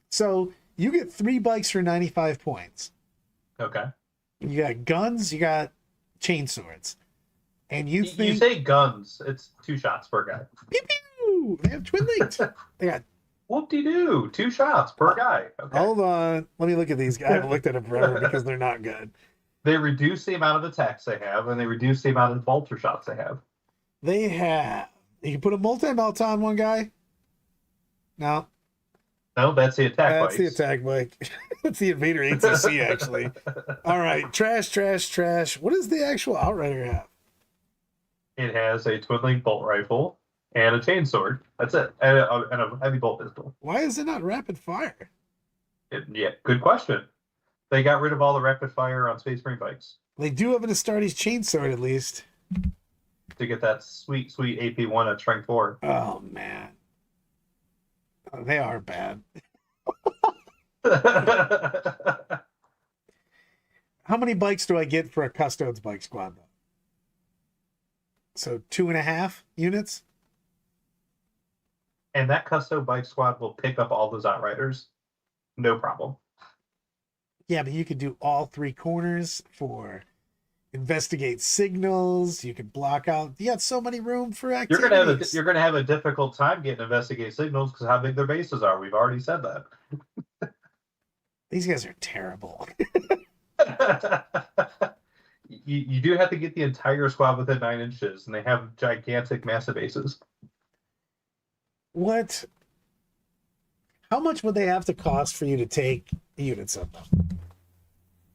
S1: So you get 3 bikes for 95 points.
S2: Okay.
S1: You got guns. You got chainswords. And you think
S2: you say guns? It's 2 shots per guy.
S1: Pew pew! They have twin linked. They got.
S2: Whoop-de-doo. 2 shots per guy. Okay.
S1: Hold on. Let me look at these guys. I haven't looked at them forever because they're not good.
S2: They reduce the amount of attacks they have, and they reduce the amount of vulture shots they have.
S1: They have. You can put a multi-melt on one guy. No.
S2: No, that's the attack
S1: That's
S2: bikes.
S1: the attack bike. That's the Invader ATC, actually. All right. Trash. What does the actual Outrider have?
S2: It has a twin link bolt rifle and a chainsword. That's it. And a heavy bolt pistol.
S1: Why is it not rapid fire?
S2: Yeah, good question. They got rid of all the rapid fire on Space Marine bikes
S1: They do have an Astartes chainsword, at least.
S2: to get that sweet AP1 at strength 4.
S1: Oh, man. Oh, they are bad. How many bikes do I get for a Custodes bike squad, though? So 2.5 units?
S2: And that Custo bike squad will pick up all those Outriders. No problem.
S1: Yeah, but you could do all 3 corners for investigate signals. You could block out. You got so many room for activities.
S2: You're gonna have a difficult time getting investigate signals because how big their bases are. We've already said that.
S1: These guys are terrible.
S2: you do have to get the entire squad within 9 inches, and they have gigantic, massive bases.
S1: What? How much would they have to cost for you to take units of them?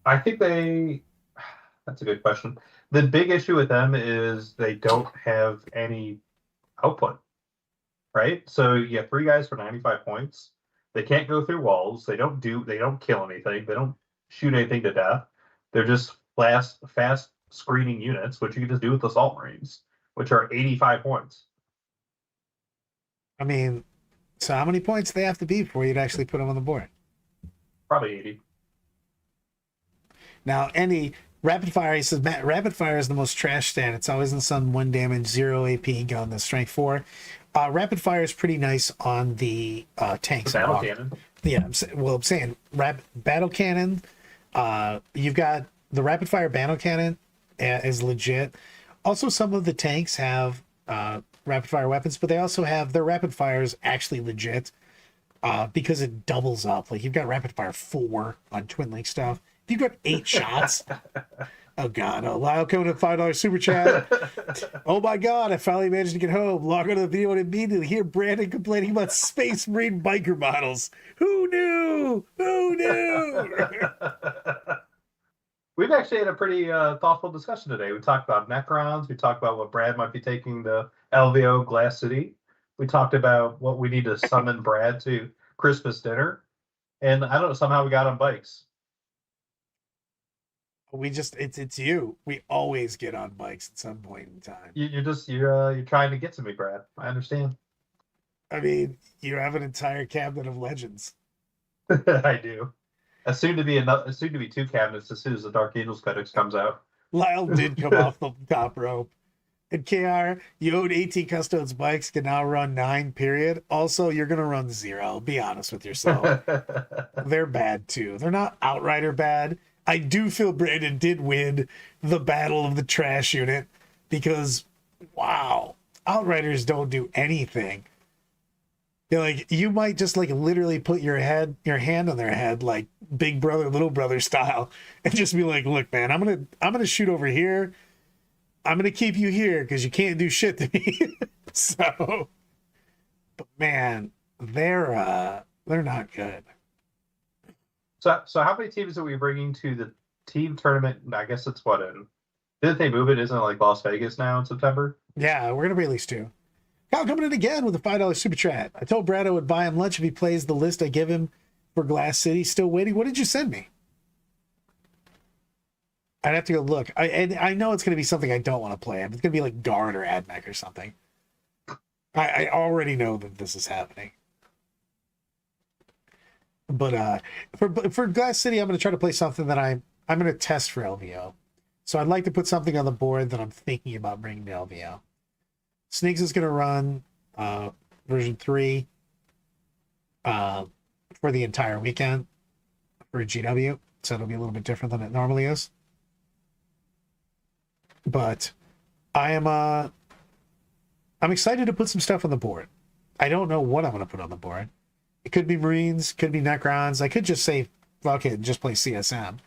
S2: I think that's a good question. The big issue with them is they don't have any output, right? So you have 3 guys for 95 points. They can't go through walls. They don't kill anything. They don't shoot anything to death. They're just fast screening units, which you can just do with Assault Marines, which are 85 points.
S1: I mean, so how many points do they have to be before you'd actually put them on the board?
S2: Probably 80.
S1: Now, any rapid fire, he says, rapid fire is the most trash stat. It's always in some 1 damage, 0 AP gun, the strength 4. Rapid fire is pretty nice on the
S2: The
S1: tanks.
S2: battle cannon.
S1: Yeah, I'm saying battle cannon. You've got the rapid fire battle cannon is legit. Also, some of the tanks have rapid fire weapons, but they also have their rapid fires actually legit because it doubles up. Like you've got rapid fire 4 on Twin Link stuff. If you've got 8 shots. Oh God! Oh, Lyle coming to $5 super chat. Oh my God! I finally managed to get home. Log on to the video and immediately hear Brandon complaining about Space Marine biker models. Who knew? Who knew?
S2: We've actually had a pretty thoughtful discussion today. We talked about necrons. We talked about what Brad might be taking to LVO Glass City. We talked about what we need to summon Brad to Christmas dinner. And I don't know, somehow we got on bikes.
S1: We just it's you. We always get on bikes at some point in time.
S2: You're trying to get to me, Brad. I understand.
S1: I mean, you have an entire cabinet of legends.
S2: I do. Soon to be 2 cabinets as soon as the Dark Angels Codex comes out.
S1: Lyle did come off the top rope. And KR, you own 18 Custodes bikes, can now run 9, period. Also, you're going to run 0. Be honest with yourself. They're bad, too. They're not outrighter bad. I do feel Brandon did win the battle of the trash unit because, wow, outriders don't do anything. You're like, you might just like literally put your hand on their head like big brother, little brother style and just be like, look, man, I'm going to shoot over here. I'm going to keep you here because you can't do shit to me. So, but man, they're not good.
S2: So how many teams are we bringing to the team tournament? I guess it's what in. Didn't they move it? Isn't it like Las Vegas now in September?
S1: Yeah, we're gonna bring at least 2. Kyle coming in again with a $5 super chat. I told Brad I would buy him lunch if he plays the list I give him for Glass City. Still waiting. What did you send me? I'd have to go look. I know it's gonna be something I don't want to play. It's gonna be like Guard or Admech or something. I already know that this is happening. But for Glass City, I'm going to try to play something that I'm going to test for LVO. So I'd like to put something on the board that I'm thinking about bringing to LVO. Sneaks is going to run version 3 for the entire weekend for GW. So it'll be a little bit different than it normally is. But I'm excited to put some stuff on the board. I don't know what I'm going to put on the board. It could be Marines, could be Necrons. I could just say, fuck it, just play CSM.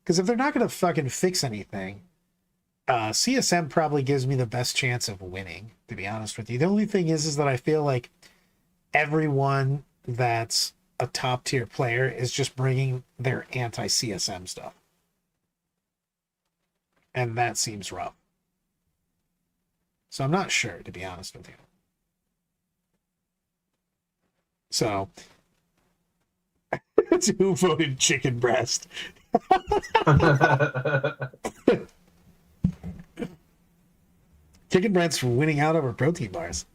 S1: Because if they're not going to fucking fix anything, CSM probably gives me the best chance of winning, to be honest with you. The only thing is that I feel like everyone that's a top tier player is just bringing their anti-CSM stuff. And that seems rough. So I'm not sure, to be honest with you. So, who voted chicken breast? Chicken breast's winning out over protein bars.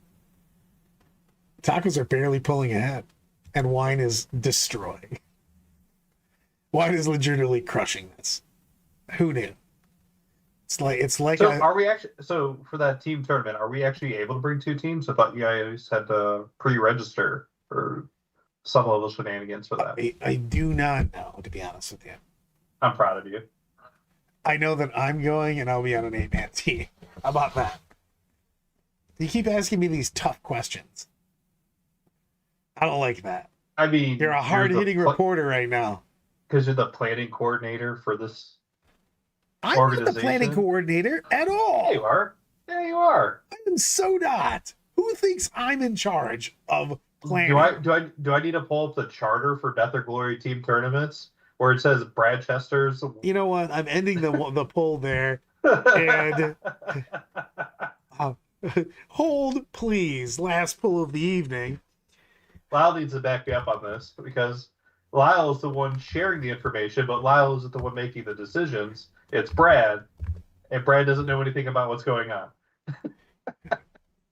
S1: Tacos are barely pulling ahead, and wine is destroying. Wine is legitimately crushing this. Who knew? It's like.
S2: So are we actually? So for that team tournament, are we actually able to bring 2 teams? I thought you guys had to pre-register for some level of shenanigans for that.
S1: I do not know, to be honest with you.
S2: I'm proud of you.
S1: I know that I'm going, and I'll be on an 8-man team. How about that? You keep asking me these tough questions. I don't like that.
S2: I mean,
S1: you're a hard-hitting reporter right now.
S2: Because you're the planning coordinator for this
S1: I'm not the planning coordinator at all.
S2: Yeah, you are. Yeah, you are.
S1: I am so not. Who thinks I'm in charge of planning?
S2: Do I need to pull up the charter for Death or Glory team tournaments where it says Brad Chester's?
S1: You know what? I'm ending the poll there. And hold, please. Last poll of the evening.
S2: Lyle needs to back me up on this because Lyle is the one sharing the information, but Lyle isn't the one making the decisions. It's Brad, and Brad doesn't know anything about what's going on.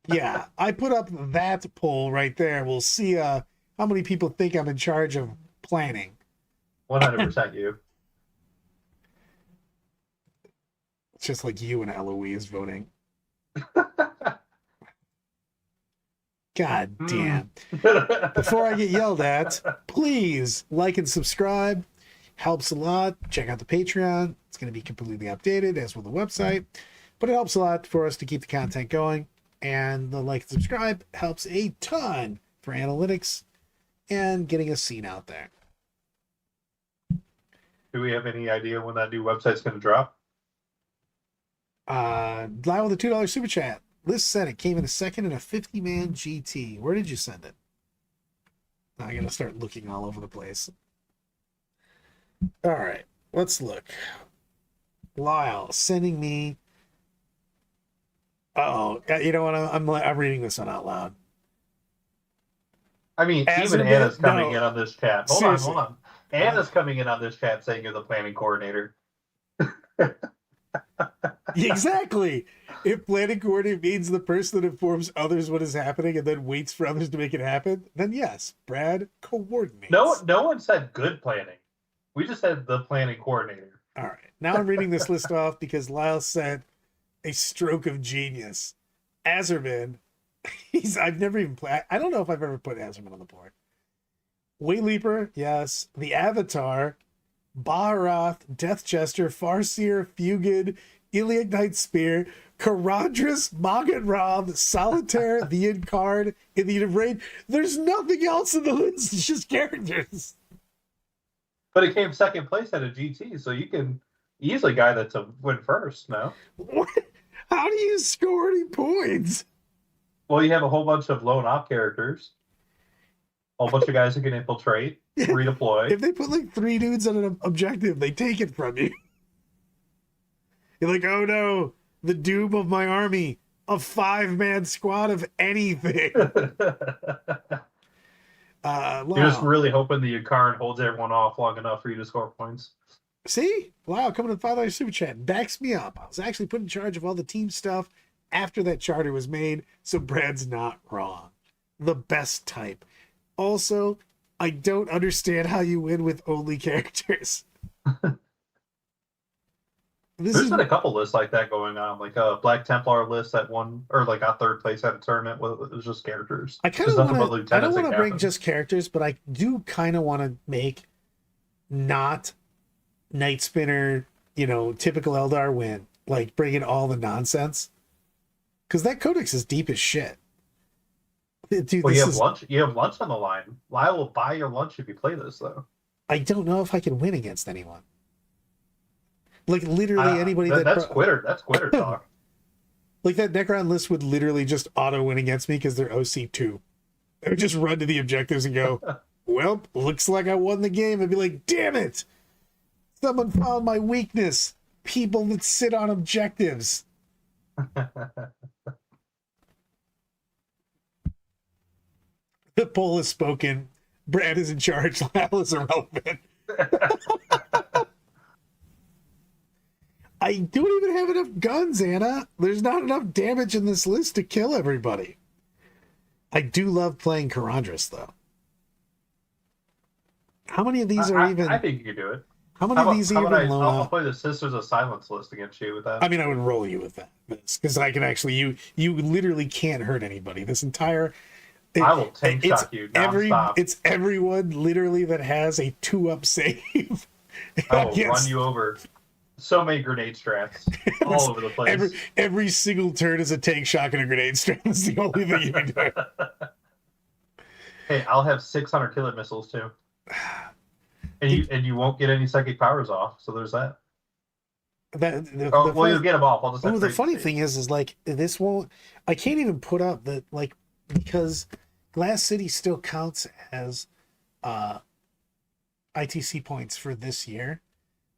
S1: Yeah, I put up that poll right there. We'll see how many people think I'm in charge of planning.
S2: 100% you.
S1: It's just like you and Eloise voting. God damn. Before I get yelled at, please like and subscribe. Helps a lot. Check out the Patreon. It's going to be completely updated, as will the website. But it helps a lot for us to keep the content going. And the like and subscribe helps a ton for analytics and getting us seen out there.
S2: Do we have any idea when that new website's going to drop?
S1: Lyle with a $2 super chat. List said it came in a second in a 50-man GT. Where did you send it? I gotta start looking all over the place. All right, let's look. Lyle sending me. Oh, you know what? I'm reading this one out loud.
S2: I mean,
S1: As
S2: even
S1: of
S2: Anna's
S1: it-
S2: coming
S1: no.
S2: in on this chat. Hold on. Anna's coming in on this chat saying you're the planning coordinator.
S1: Exactly. If planning coordinator means the person that informs others what is happening and then waits for others to make it happen, then yes, Brad coordinates.
S2: No one said good planning. We just said the planning coordinator.
S1: All right. Now I'm reading this list off because Lyle said a stroke of genius. Azerman. I've never even played. I don't know if I've ever put Azerman on the board. Wayleaper, yes. The Avatar, Baharoth, Death Jester, Farseer, Fugid, Iliagnite Spear, Caradras, Magan-Rob, Solitaire, the Incarn, Indian of Rain. There's nothing else in the list. It's just characters.
S2: But it came second place at a GT, so you can easily guide that to win first, no?
S1: What? How do you score any points?
S2: Well, you have a whole bunch of lone op characters. A whole bunch of guys who can infiltrate, redeploy.
S1: If they put like 3 dudes on an objective, they take it from you. You're like, oh no, the doom of my army, a 5-man squad of anything.
S2: You're just really hoping the Yakaran holds everyone off long enough for you to score points.
S1: See? Wow, coming to the $5 super chat. Backs me up. I was actually put in charge of all the team stuff after that charter was made, so Brad's not wrong. The best type. Also, I don't understand how you win with only characters.
S2: There's been a couple lists like that going on, like a Black Templar list that won, or like got third place at a tournament. Well, it was just characters.
S1: I kind of want to. I don't want to bring
S2: captains.
S1: just characters, but I do kind of want to make not Night Spinner, typical Eldar win. Like bring in all the nonsense, because that codex is deep as shit. Dude,
S2: well, you have lunch. You have lunch on the line. Lyle will buy your lunch if you play this, though.
S1: I don't know if I can win against anyone. Like literally anybody
S2: that's quitter. That's quitter talk.
S1: Like that Necron list would literally just auto win against me because they're OC2. They would just run to the objectives and go, well, looks like I won the game. And be like, damn it. Someone found my weakness. People that sit on objectives. The poll is spoken. Brad is in charge. Lyle is irrelevant. I don't even have enough guns, Anna. There's not enough damage in this list to kill everybody. I do love playing Caradras, though. How many of these are even...
S2: I think you could do it.
S1: How many of these are even low?
S2: I'll play the Sisters of Silence list against you with that.
S1: I mean, I would roll you with that. Because I can actually... You literally can't hurt anybody. This entire...
S2: I will tank shock you nonstop.
S1: It's everyone literally that has a 2-up save.
S2: I will run you over. So many grenade strats all over the place.
S1: Every single turn is a tank shock and a grenade strat. That's the only thing you can do.
S2: Hey, I'll have 600 killer missiles too. And you won't get any psychic powers off, so there's that. You'll get them off. I'll just
S1: the funny thing is like this won't. I can't even put up the because Glass City still counts as ITC points for this year,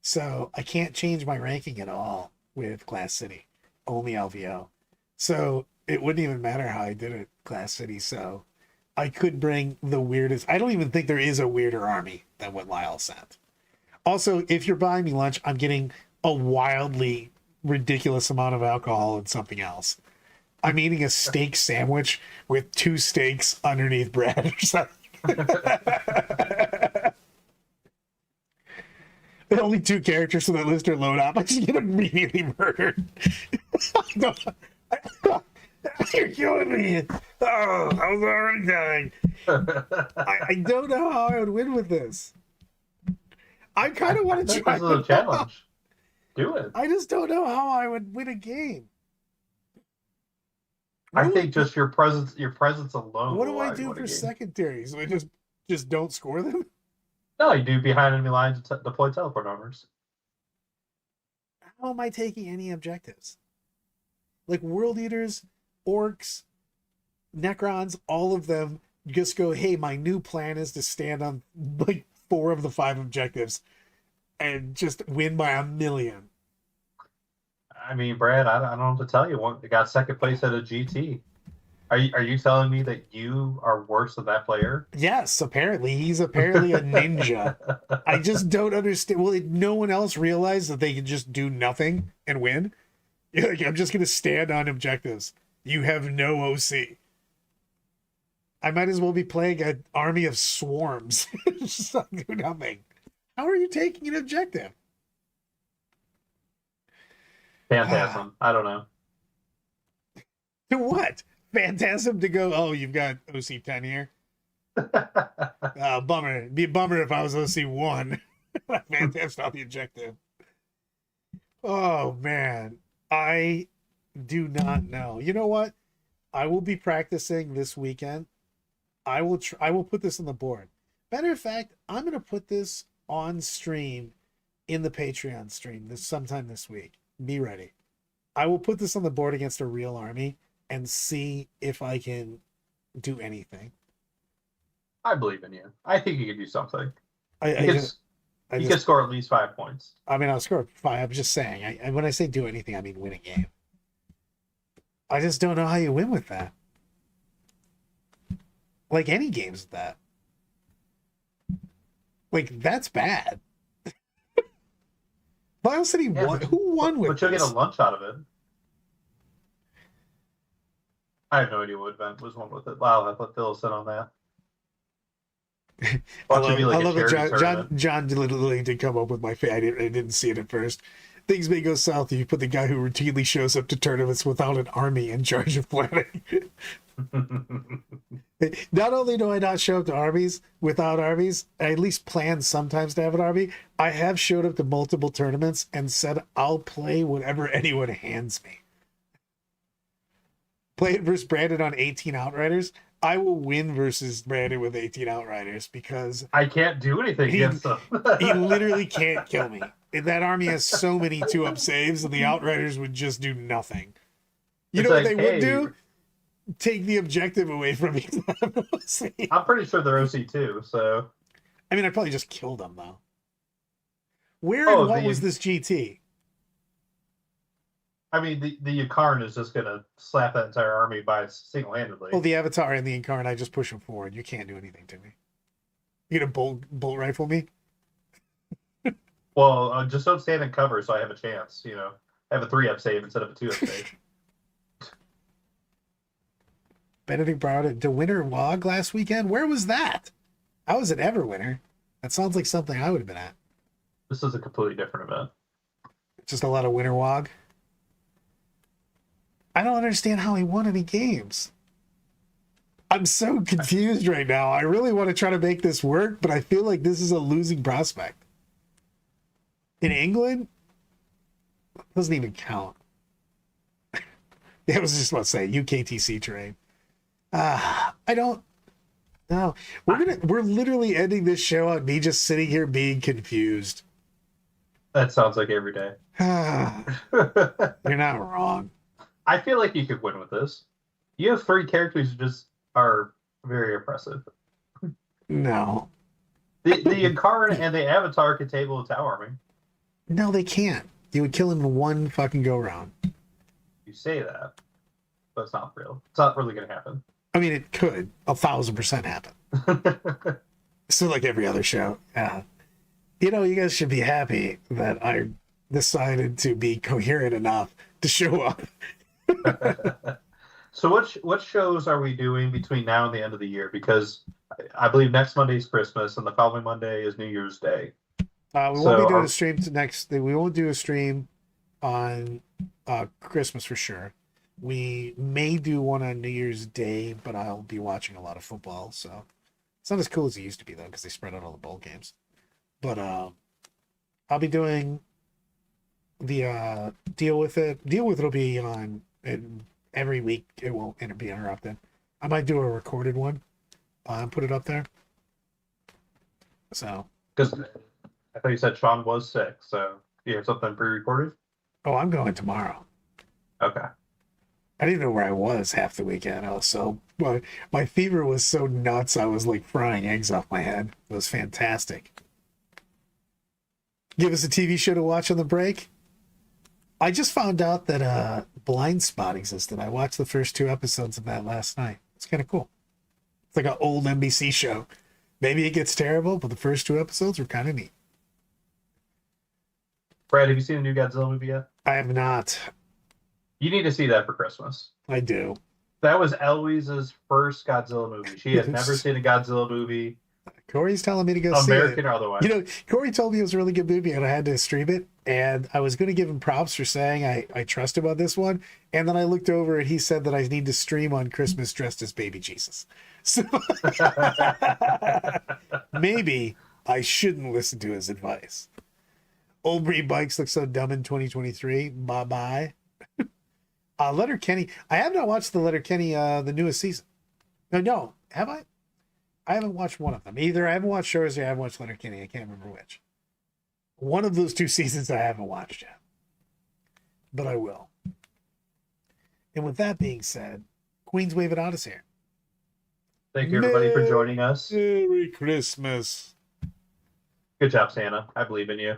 S1: so I can't change my ranking at all with Glass City. Only LVO, so it wouldn't even matter how I did it Glass City. So I could bring the weirdest. I don't even think there is a weirder army than what Lyle sent. Also, if you're buying me lunch, I'm getting a wildly ridiculous amount of alcohol and something else. I'm eating a steak sandwich with 2 steaks underneath bread or something. The only 2 characters on that list are load up. I just get immediately murdered. You're killing me. Oh, I was already dying. I don't know how I would win with this. I kind of want to
S2: think
S1: try.
S2: this is a challenge. Do it.
S1: I just don't know how I would win a game.
S2: I think just your presence alone.
S1: What do
S2: will
S1: I
S2: allow you to
S1: do
S2: win a
S1: for
S2: game.
S1: secondaries? I just don't score them?
S2: No, you do behind enemy lines deploy teleport armors.
S1: How am I taking any objectives? Like world eaters, orcs, necrons, all of them just go, hey, my new plan is to stand on like 4 of the 5 objectives and just win by 1,000,000.
S2: I mean, Brad, I don't know what to tell you. They got second place at a GT. Are you telling me that you are worse than that player?
S1: Yes, apparently. He's apparently a ninja. I just don't understand. Well, no one else realized that they can just do nothing and win? You're like, I'm just going to stand on objectives. You have no OC. I might as well be playing an army of swarms. Just not do nothing. How are you taking an objective?
S2: Phantasm. I don't know.
S1: To what? Phantasm to go, oh, you've got OC 10 here? Bummer. It'd be a bummer if I was OC 1. Phantasm's not the objective. Oh, man. I do not know. You know what? I will be practicing this weekend. I will put this on the board. Matter of fact, I'm going to put this on stream in the Patreon stream sometime this week. Be ready. I will put this on the board against a real army and see if I can do anything.
S2: I believe in you. I think you can do something.
S1: You
S2: can score at least 5 points.
S1: I mean, I'll score 5. I'm just saying. When I say do anything, I mean win a game. I just don't know how you win with that. Like any games with that. Like, that's bad. Bio City won. Who won with
S2: this? But you'll get a lunch out of it. I have no idea what event was one with it. Wow, I put Phil in on that.
S1: I love that John literally did come up with my I didn't see it at first. Things may go south if you put the guy who routinely shows up to tournaments without an army in charge of planning. Not only do I not show up to armies without armies, I at least plan sometimes to have an army. I have showed up to multiple tournaments and said I'll play whatever anyone hands me. Play it versus Brandon on 18 Outriders. I will win versus Brandon with 18 Outriders because
S2: I can't do anything against them.
S1: He literally can't kill me. That army has so many 2-up saves, and the Outriders would just do nothing. You know what they would do? Take the objective away from me.
S2: I'm pretty sure they're OC too, so.
S1: I mean, I'd probably just kill them, though. Where and what was this GT?
S2: I mean, the Ykarn is just going to slap that entire army by single-handedly.
S1: Well, the Avatar and the Ykarn, I just push them forward. You can't do anything to me. You gonna bolt rifle me?
S2: Well, just don't stand in cover so I have a chance, you know. I have a 3-up save instead of a 2-up save.
S1: Benedict brought it to Winter WOG last weekend. Where was that? I was at Everwinter. That sounds like something I would have been at.
S2: This is a completely different event.
S1: Just a lot of Winter WOG. I don't understand how he won any games. I'm so confused right now. I really want to try to make this work, but I feel like this is a losing prospect. In England, doesn't even count. I was just about to say UKTC terrain. I don't know. We're literally ending this show on me just sitting here being confused.
S2: That sounds like every day.
S1: You're not wrong.
S2: I feel like you could win with this. You have 3 characters who just are very impressive.
S1: No.
S2: The Ykarn and the Avatar could table a tower army.
S1: No, they can't. You would kill him in one fucking go round.
S2: You say that, but it's not real. It's not really going to happen.
S1: I mean, it could 1,000% happen. So like every other show. You know, you guys should be happy that I decided to be coherent enough to show up.
S2: So what shows are we doing between now and the end of the year? Because I believe next Monday is Christmas and the following Monday is New Year's Day.
S1: We won't be doing a stream we won't do a stream on Christmas for sure. We may do one on New Year's Day, but I'll be watching a lot of football, so it's not as cool as it used to be though, because they spread out all the bowl games. But I'll be doing the deal with it. Deal with it'll be on every week. It won't be interrupted. I might do a recorded one and put it up there. So,
S2: Because I thought you said Sean was sick, so you have something pre-recorded.
S1: oh, I'm going tomorrow.
S2: Okay.
S1: I didn't know where I was half the weekend. I was so my fever was so nuts. I was like frying eggs off my head. It was fantastic. Give us a TV show to watch on the break. I just found out that Blind Spot existed. I watched the first 2 episodes of that last night. It's kind of cool. It's like an old NBC show. Maybe it gets terrible, but the first 2 episodes were kind of neat.
S2: Brad, have you seen the new Godzilla movie yet?
S1: I have not.
S2: You need to see that for Christmas.
S1: I do.
S2: That was Eloise's first Godzilla movie. She had never seen a Godzilla movie,
S1: Corey's telling me to go see
S2: American
S1: it.
S2: or otherwise.
S1: You know, Corey told me it was a really good movie and I had to stream it. And I was going to give him props for saying I trust him on this one. And then I looked over and he said that I need to stream on Christmas dressed as baby Jesus. So maybe I shouldn't listen to his advice. Old breed bikes look so dumb in 2023. Bye-bye. Letterkenny. I have not watched the Letterkenny, the newest season. No, have I? I haven't watched one of them. Either I haven't watched shows or I haven't watched Letterkenny. I can't remember which. One of those 2 seasons I haven't watched yet. But I will. And with that being said, Queen's Wave it out is here.
S2: Thank you, everybody, for joining us.
S1: Merry Christmas.
S2: Good job, Santa. I believe in you.